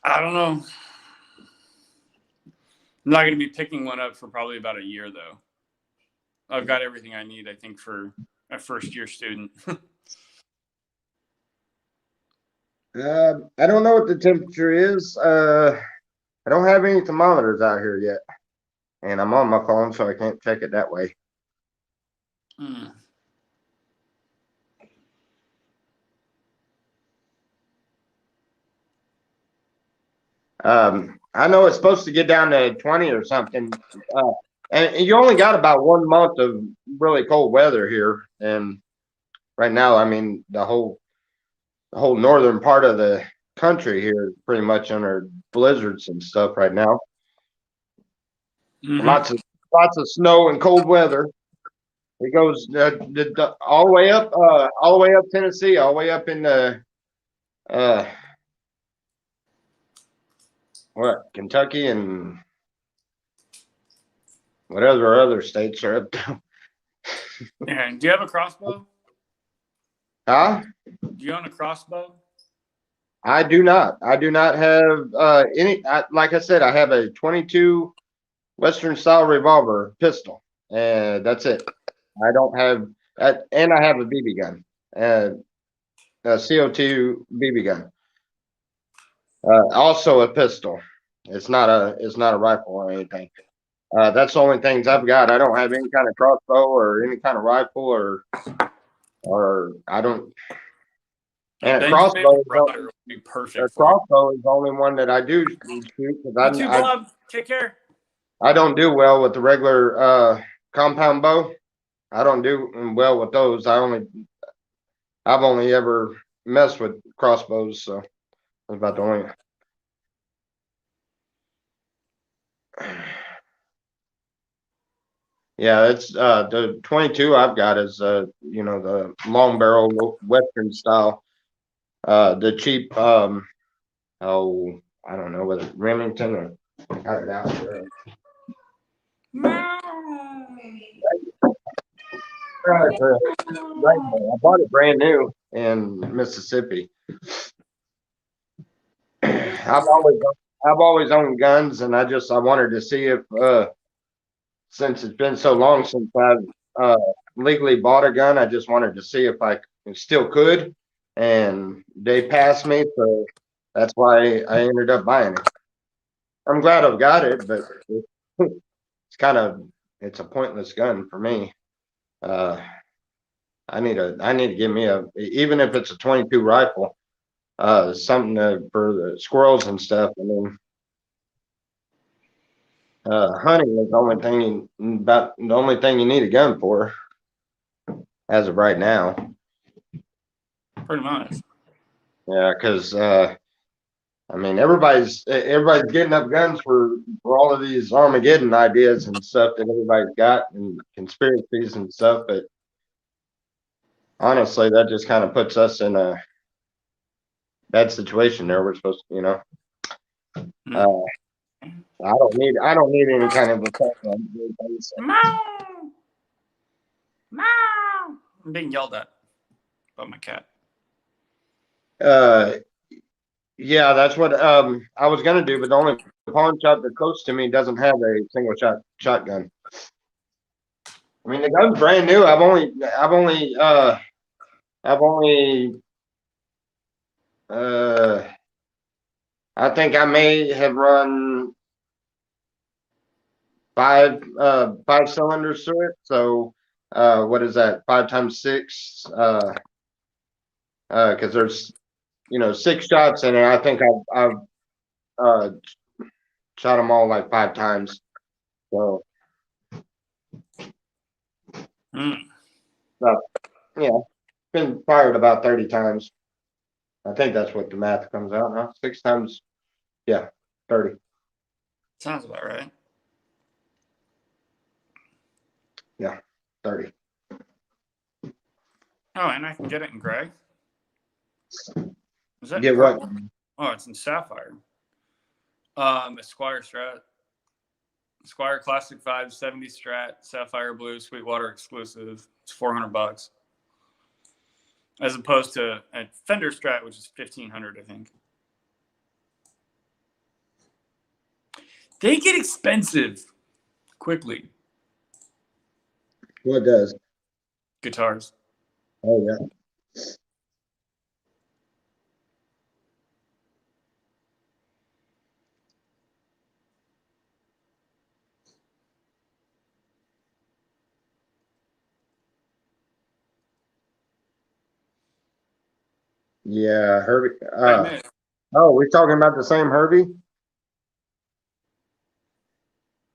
I don't know. I'm not going to be picking one up for probably about a year, though. I've got everything I need, I think, for a first-year student. I don't know what the temperature is. I don't have any thermometers out here yet. And I'm on my phone, so I can't check it that way. Mm. I know it's supposed to get down to 20 or something. And you only got about 1 month of really cold weather here. And right now, I mean, the whole northern part of the country here is pretty much under blizzards and stuff right now. Mm-hmm. Lots of snow and cold weather. It goes all the way up Tennessee, all the way up in the Kentucky and whatever other states are up there. And do you have a crossbow? Huh? Do you own a crossbow? I do not. I do not have any. Like I said, I have a 22 Western style revolver pistol, and that's it. I don't have that, and I have a BB gun, a CO2 BB gun. Also a pistol. It's not a rifle or anything. That's the only things I've got. I don't have any kind of crossbow or any kind of rifle or I don't. And a crossbow, would be perfect. a crossbow is the only one that I do shoot because You too, Bob. Take care. I don't do well with the regular compound bow. I don't do well with those. I've only ever messed with crossbows, so that's about the only. Yeah, it's the 22 I've got is the long barrel Western style. The cheap I don't know whether it's Remington or got it out there. I bought it brand new in Mississippi. I've always owned guns, and I wanted to see if since it's been so long since I've legally bought a gun, I just wanted to see if I still could, and they passed me, so that's why I ended up buying it. I'm glad I've got it, but it's a pointless gun for me. I need to give me even if it's a 22 rifle, something for the squirrels and stuff. I mean, hunting is the only thing you need a gun for, as of right now. Pretty much. Yeah, because I mean, everybody's getting up guns for all of these Armageddon ideas and stuff that everybody's got and conspiracies and stuff, but honestly, that just kind of puts us in a bad situation there. We're supposed to, I don't need any kind of attack on I'm being yelled at by my cat. Yeah, that's what I was gonna do, but the only pawn shop that's close to me doesn't have a single shotgun. I mean, the gun's brand new. I think I may have run five cylinders through it. So what is that? 5 times 6? Because there's 6 shots in it. I think I've shot them all like 5 times. So Mm. yeah, been fired about 30 times. I think that's what the math comes out, huh? 6 times, yeah, 30. Sounds about right. 30. Oh, and I can get it in gray. Is that Get purple? what? Oh, it's in sapphire. Esquire Strat. Esquire Classic 570 Strat, Sapphire Blue, Sweetwater exclusive. It's $400. As opposed to a Fender Strat, which is $1,500, I think. They get expensive quickly. What does? Guitars. Oh yeah. Yeah, Herbie. I admit. Oh, we're talking about the same Herbie?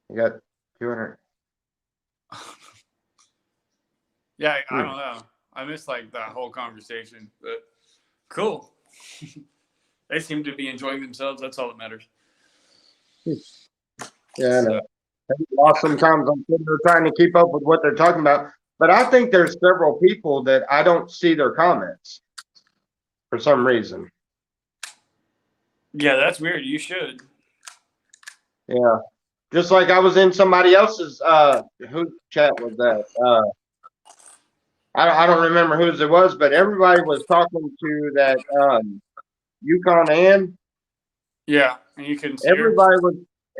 You got 200. Yeah, I don't know. I missed like that whole conversation, but cool. They seem to be enjoying themselves. That's all that matters. Yeah, I know. Lost sometimes I'm sitting there trying to keep up with what they're talking about. But I think there's several people that I don't see their comments for some reason. Yeah, that's weird. You should. Yeah. Just like I was in somebody else's whose chat was that? I don't remember whose it was, but everybody was talking to that Yukon Ann. Yeah, and you couldn't see her.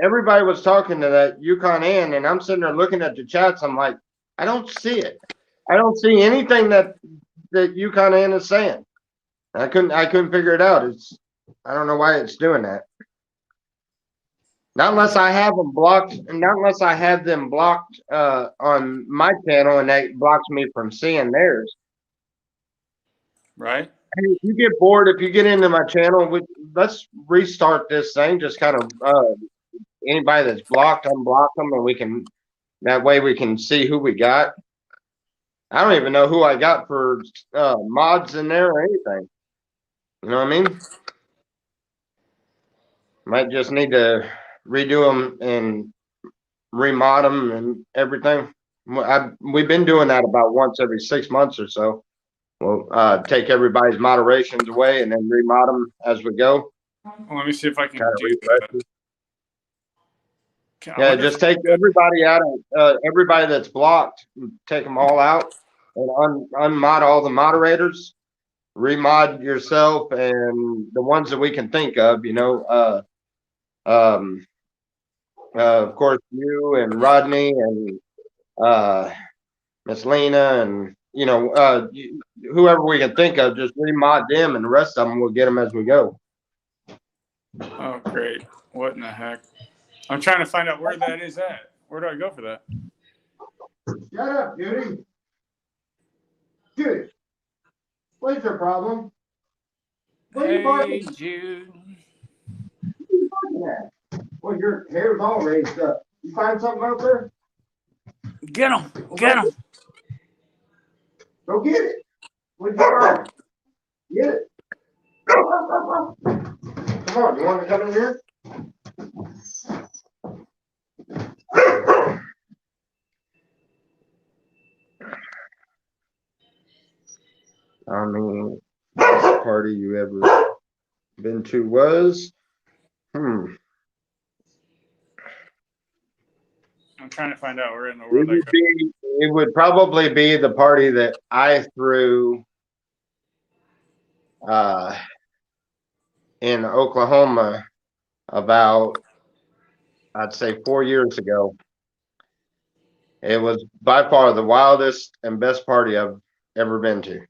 Everybody was talking to that Yukon Ann, and I'm sitting there looking at the chats. I'm like, I don't see it. I don't see anything that Yukon Ann is saying. I couldn't figure it out. I don't know why it's doing that. Not unless I have them blocked, and not unless I have them blocked on my channel, and that blocks me from seeing theirs. Right? Hey, if you get bored, if you get into my channel, let's restart this thing. Just kind of anybody that's blocked, unblock them, and that way we can see who we got. I don't even know who I got for mods in there or anything. You know what I mean? Might just need to redo them and remod them and everything. We've been doing that about once every 6 months or so. We'll take everybody's moderations away and then remod them as we go. Well, let me see if I can Kind of do refresh that. Yeah, just take everybody out of everybody that's blocked, take them all out, and unmod all the moderators, remod yourself, and the ones that we can think of. Of course, you and Rodney and Miss Lena, and whoever we can think of, just remod them, and the rest of them we'll get them as we go. Oh, great! What in the heck? I'm trying to find out where that is at. Where do I go for that? Shut up, Judy. Judy, what's your problem? Hey, Jude. What are you looking at? Well, your hair's all raised up. You find something out there? Get him! Get him! Go get it. What'd you find? Get it. Come on, you want to come in here? I mean, best party you ever been to was? I'm trying to find out where in the world It would probably be the party that I threw in Oklahoma about, I'd say, 4 years ago. It was by far the wildest and best party I've ever been to.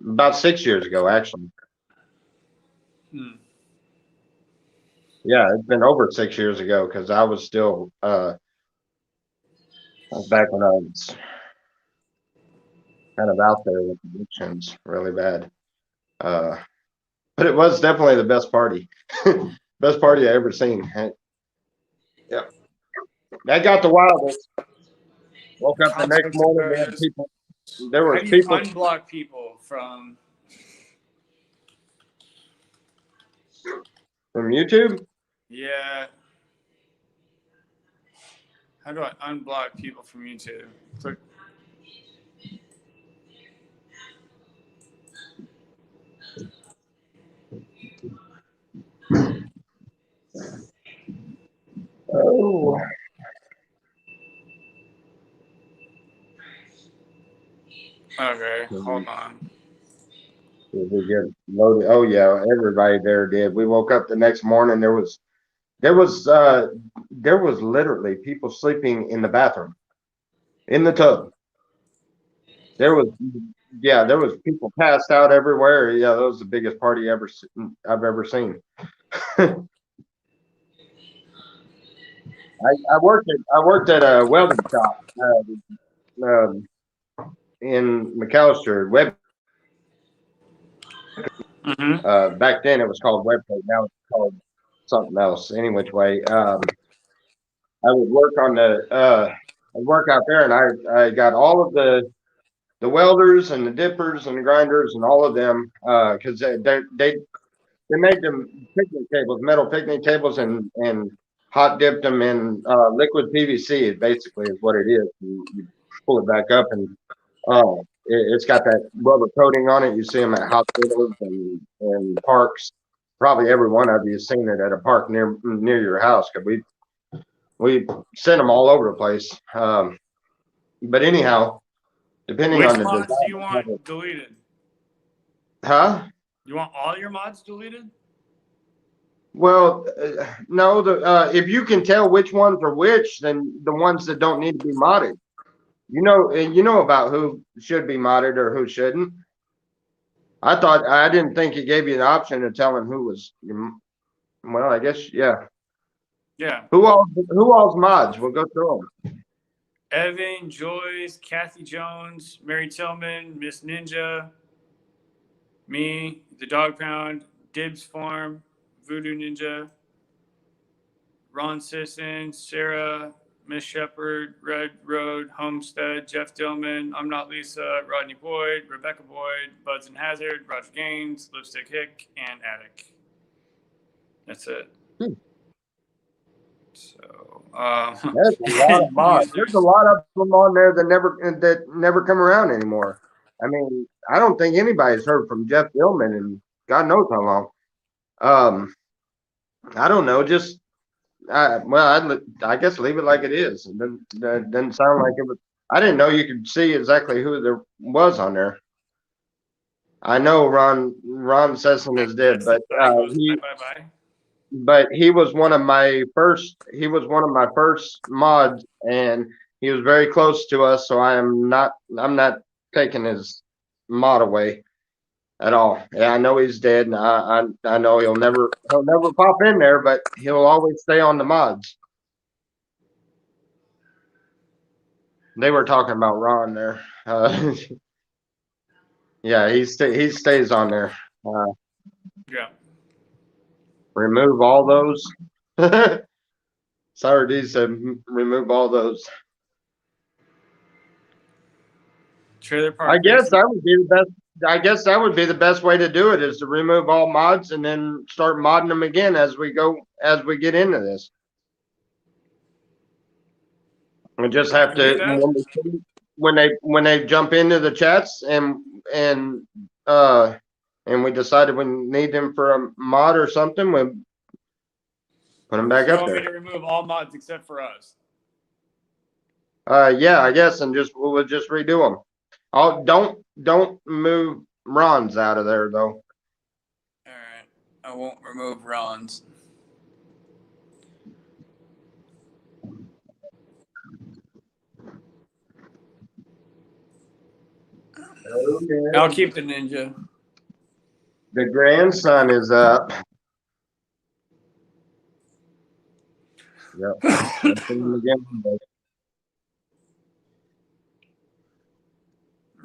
About 6 years ago, actually. Yeah, it's been over 6 years ago because I was still back when I was kind of out there with addictions really bad. But it was definitely the best party. Best party I ever seen. Yep. I got the wildest. Woke up the next morning, we had people. There How was do you people unblock people from? from YouTube. Yeah. How do I unblock people from YouTube? Click. Oh, Okay, hold on. did we get loaded? Oh yeah, everybody there did. We woke up the next morning. There was literally people sleeping in the bathroom, in the tub. There was there was people passed out everywhere. Yeah, that was the biggest party I've ever seen. I worked at a welding shop in McAllister. Mm-hmm. Back then it was called Webcoat. Now it's called something else. Any which way. I would work on I'd work out there, and I got all of the welders and the dippers and the grinders and all of them because they made them picnic tables, metal picnic tables, and hot dipped them in liquid PVC. It basically is what it is. You pull it back up, and it's got that rubber coating on it. You see them at hospitals and parks. Probably every one of you has seen it at a park near your house because we sent them all over the place. But anyhow, depending Which on the mods do you design, want deleted? huh? You want all your mods deleted? Well, no. If you can tell which ones are which, then the ones that don't need to be modded. You know about who should be modded or who shouldn't. I didn't think it gave you the option of telling who was. Well, I guess yeah. Yeah. Who all's mods? We'll go through them. Evan, Joyce, Kathy Jones, Mary Tillman, Miss Ninja, me, the Dog Pound, Dibs Farm, Voodoo Ninja, Ron Sisson, Sarah, Miss Shepherd, Red Road, Homestead, Jeff Dillman, I'm Not Lisa, Rodney Boyd, Rebecca Boyd, Buds and Hazard, Roger Gaines, Lipstick Hick, and Attic. That's it. So, There's a lot of mods. There's a lot of them on there that never come around anymore. I mean, I don't think anybody's heard from Jeff Dillman in God knows how long. I don't know. Just I guess leave it like it is. It doesn't sound like it was. I didn't know you could see exactly who there was on there. I know Ron Sesson is dead, but he was one of my first. He was one of my first mods, and he was very close to us. So I'm not taking his mod away at all. Yeah, I know he's dead, and I know he'll never pop in there, but he'll always stay on the mods. They were talking about Ron there. Yeah, he stays on there. Yeah. Remove all those. Sour D said remove all those. Trailer Park. I guess that would be the best. I guess that would be the best way to do it is to remove all mods and then start modding them again as we get into this. We just have to when they jump into the chats and we decided we need them for a mod or something, we put them back up there. You want me to remove all mods except for us? Yeah, I guess, and we'll just redo them. Don't move Ron's out of there though. All right, I won't remove Ron's. Okay. I'll keep the ninja. The grandson is up. Yep.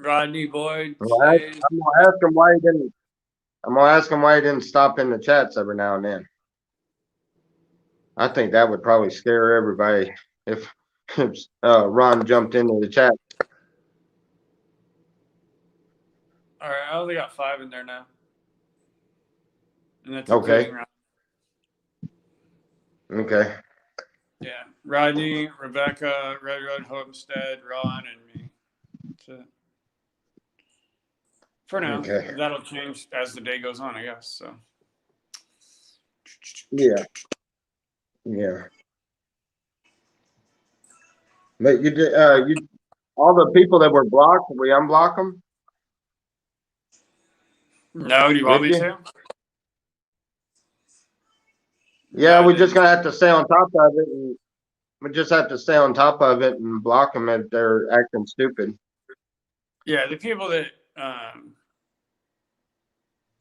Rodney Boyd. I'm gonna ask him why he didn't. I'm gonna ask him why he didn't stop in the chats every now and then. I think that would probably scare everybody if Ron jumped into the chat. All right, I only got 5 in there now. And that's Okay. including Ron. Okay. Yeah, Rodney, Rebecca, Red Road Homestead, Ron, and me. That's it. For now, Okay. that'll change as the day goes on, I guess. So. Yeah. Yeah. But you did. All the people that were blocked, we unblock them. No, do you want me Did you? to? Yeah, No, we just gonna have to stay on top of it, and we just have to stay on top of it and block them if they're acting stupid. Yeah, the people that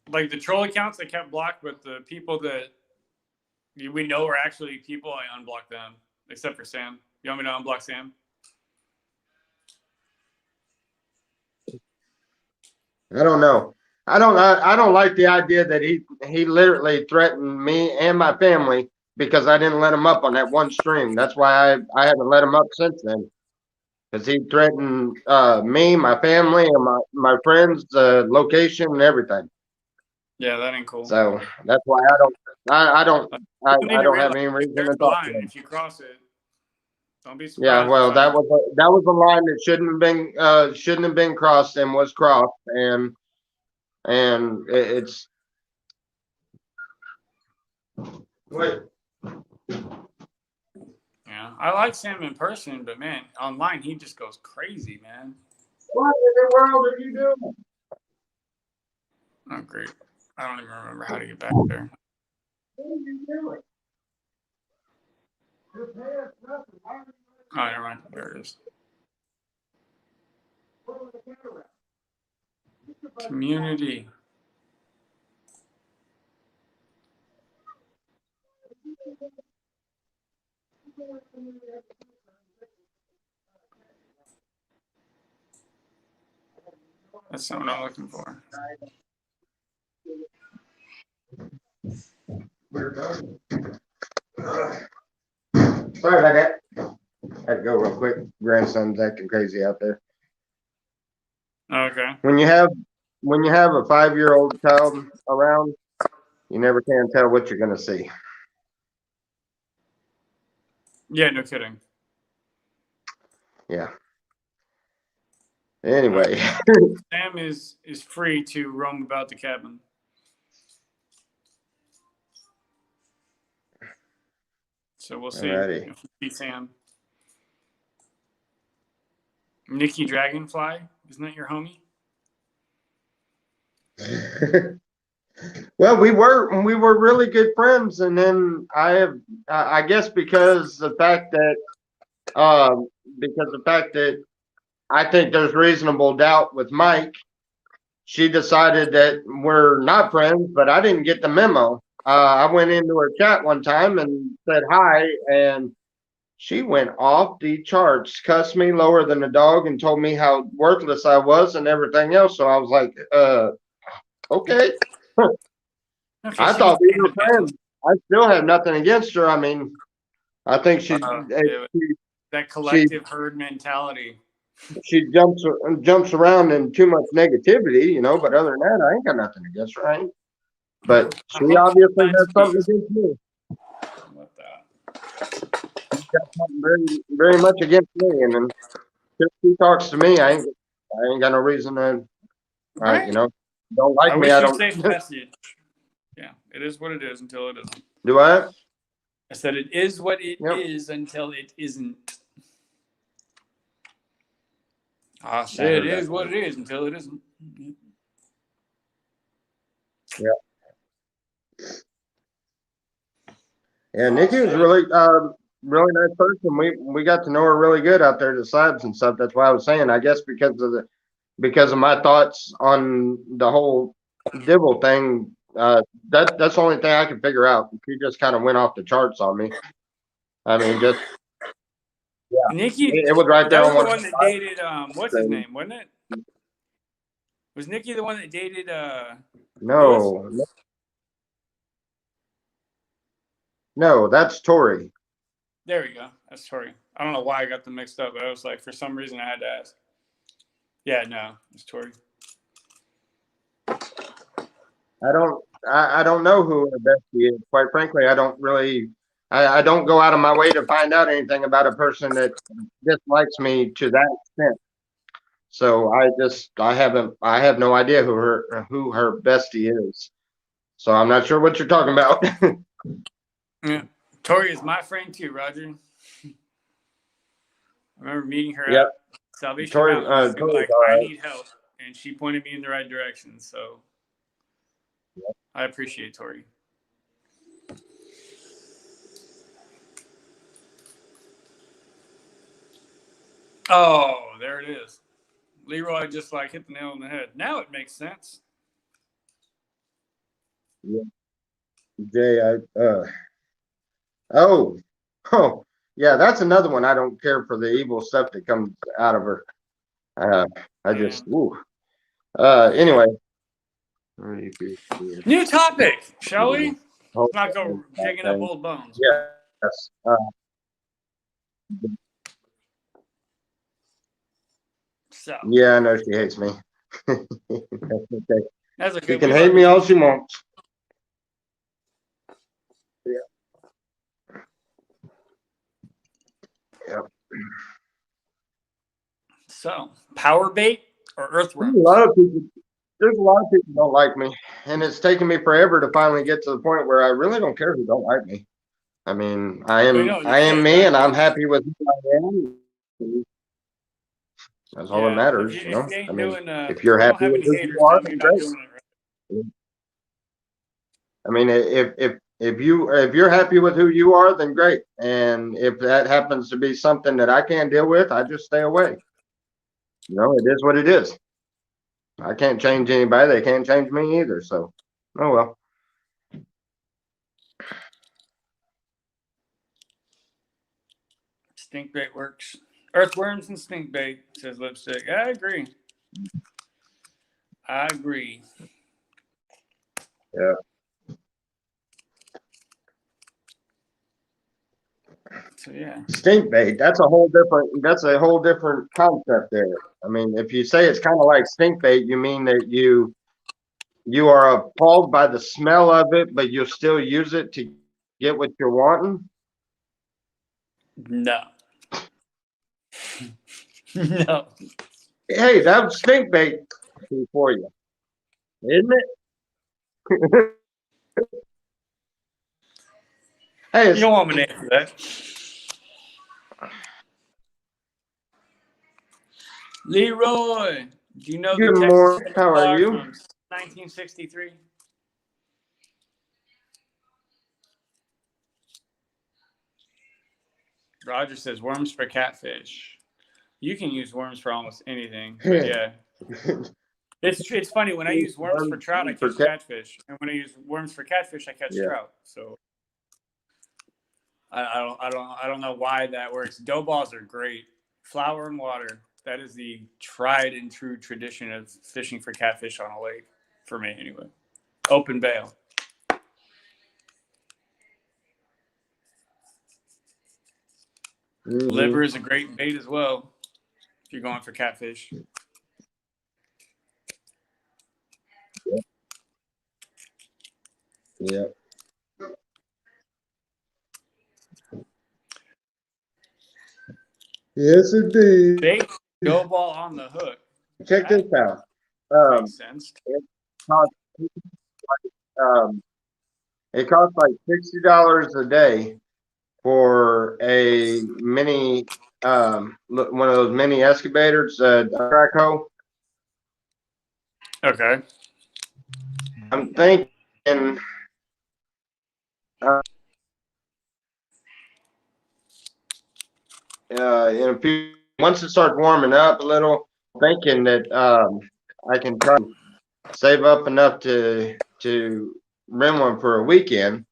like the troll accounts, I kept blocked, but the people that we know are actually people, I unblocked them, except for Sam. You want me to unblock Sam? I don't know. I don't like the idea that he literally threatened me and my family because I didn't let him up on that one stream. That's why I haven't let him up since then. Because he threatened me, my family, and my friends, location, and everything. Yeah, that ain't cool. So that's why I don't have any reason to talk to him. If you cross it, don't be surprised. Yeah, well, that was a line that shouldn't have been crossed and was crossed, and it's. Wait. Yeah, I like Sam in person, but man, online he just goes crazy, man. What in the world are you doing? Oh, great. I don't even remember how to get back there. What are you doing? Oh, never mind. There it is. Community. That's not what I'm looking for. Sorry about that. Had to go real quick. Grandson's acting crazy out there. Okay. When you have a 5-year-old child around, you never can tell what you're gonna see. Yeah, no kidding. Yeah. Anyway. Sam is free to roam about the cabin. So we'll see Alrighty. if we see Sam. Nikki Dragonfly, isn't that your homie? Well, we were really good friends, and then I guess because the fact that I think there's reasonable doubt with Mike, she decided that we're not friends, but I didn't get the memo. I went into her chat one time and said hi, and she went off the charts, cussed me lower than a dog, and told me how worthless I was and everything else. So I was like, okay. Okay, I thought we were friends. I still have nothing against her. I mean, I think that collective herd mentality. She jumps around in too much negativity, but other than that, I ain't got nothing against her. But she obviously has something against me. What that? She's got something very, very much against me, and then if she talks to me, I ain't got no reason to. Right. Don't like me. I don't. Safe message. Yeah, it is what it is until it isn't. Do I? I said it is what it is until it isn't. I said it is what it is until it isn't. Yeah, Nikki was really really nice person. We got to know her really good out there at the sides and stuff. That's why I was saying, I guess because of my thoughts on the whole Dibble thing, that's the only thing I can figure out. She just kind of went off the charts on me. I mean, just Nikki, it was right there that on was the one that dated what's his name, wasn't it? Was Nikki the one that dated No, no, that's Tori. There we go. That's Tori. I don't know why I got them mixed up, but I was like, for some reason I had to ask. Yeah, no, it's Tori. I don't know who her bestie is. Quite frankly, I don't really. I don't go out of my way to find out anything about a person that dislikes me to that extent. So I have no idea who her bestie is. So I'm not sure what you're talking about. Yeah, Tori is my friend too, Roger. I remember meeting her Yep. at Salvation Tori- Mountain. Tori's Like, all I right. need help, and she pointed me in the right direction. So I appreciate Tori. Oh, there it is. Leroy just like hit the nail on the head. Now it makes sense. Yeah. Jay, oh, yeah, that's another one. I don't care for the evil stuff that comes out of her. I just, ooh. Anyway. New topic, shall we? Oh, Let's not go digging up old bones. yes. So Yeah, I know she hates me. That's okay. that's a She good. can hate me all she wants. Yeah. So power bait or earthworms? There's a lot of people don't like me, and it's taken me forever to finally get to the point where I really don't care who don't like me. I mean, I am me, and I'm happy with who I am. That's all that matters, If you know. you ain't I mean, doing, if you're you don't happy have with any who haters, you are, then then you're not great. doing it right. I mean, if you're happy with who you are, then great. And if that happens to be something that I can't deal with, I just stay away. You know, it is what it is. I can't change anybody. They can't change me either. So, oh well. Stink bait works. Earthworms and stink bait, says Lipstick. I agree. Yeah. So yeah. Stink bait. That's a whole different concept there. I mean, if you say it's kind of like stink bait, you mean that you are appalled by the smell of it, but you'll still use it to get what you're wanting. No. No. Hey, that was stink bait for you, isn't it? Hey, You don't want me to answer that. Leroy, do you know good the morning. Texas How are bar you? from 1963? Roger says worms for catfish. You can use worms for almost anything. But yeah. It's funny, when I use worms for trout, I catch catfish. And when I use worms for catfish, I catch trout. So I don't know why that works. Dough balls are great. Flour and water. That is the tried and true tradition of fishing for catfish on a lake, for me anyway. Open bail. Mm-hmm. Liver is a great bait as well if you're going for catfish. Yeah. Yes, indeed. Bait, dough ball on the hook. Check this out. Makes sense. It costs like $60 a day for a mini, one of those mini excavators, Traco. Okay. I'm thinking, in a few, once it starts warming up a little, thinking that I can try to save up enough to rent one for a weekend.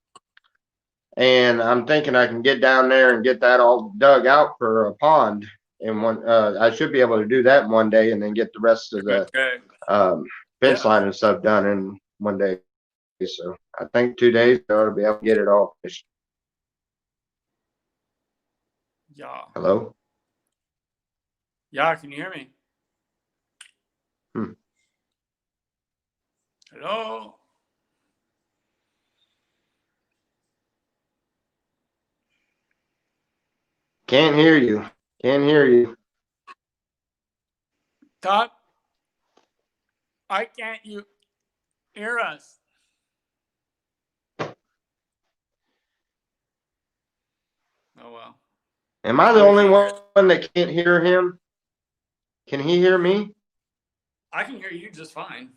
And I'm thinking I can get down there and get that all dug out for a pond in one, I should be able to do that in one day and then get the rest of the, Okay. fence line and stuff done in one day. So I think 2 days, I ought to be able to get it all finished. Yeah. Hello? Yeah, can you hear me? Hmm. Hello? Can't hear you. Can't hear you. Todd? Why can't you hear us? Oh, well. Am I the only one that can't hear him? Can he hear me? I can hear you just fine.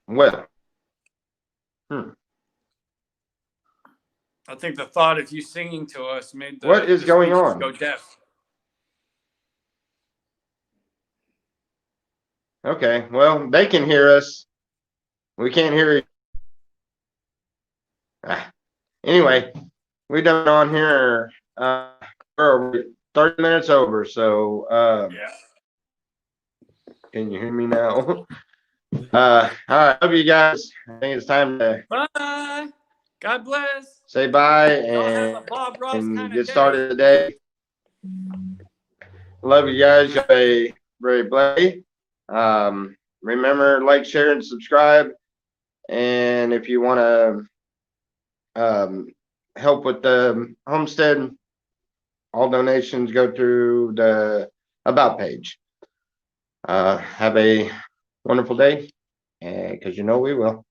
Well. I think the thought of you singing to us made the What is going speakers on? go deaf. Okay, well, they can hear us. We can't hear you. Anyway, we done on here. We're 30 minutes over, so Yeah. can you hear me now? All right, love you guys. I think it's time to Bye. God bless. say bye Y'all have a Bob Ross and kind of get day. started today. Love you guys. You have a very blessed day. Remember, like, share, and subscribe. And if you want to help with the homestead, all donations go through the About page. Have a wonderful day, because you know we will.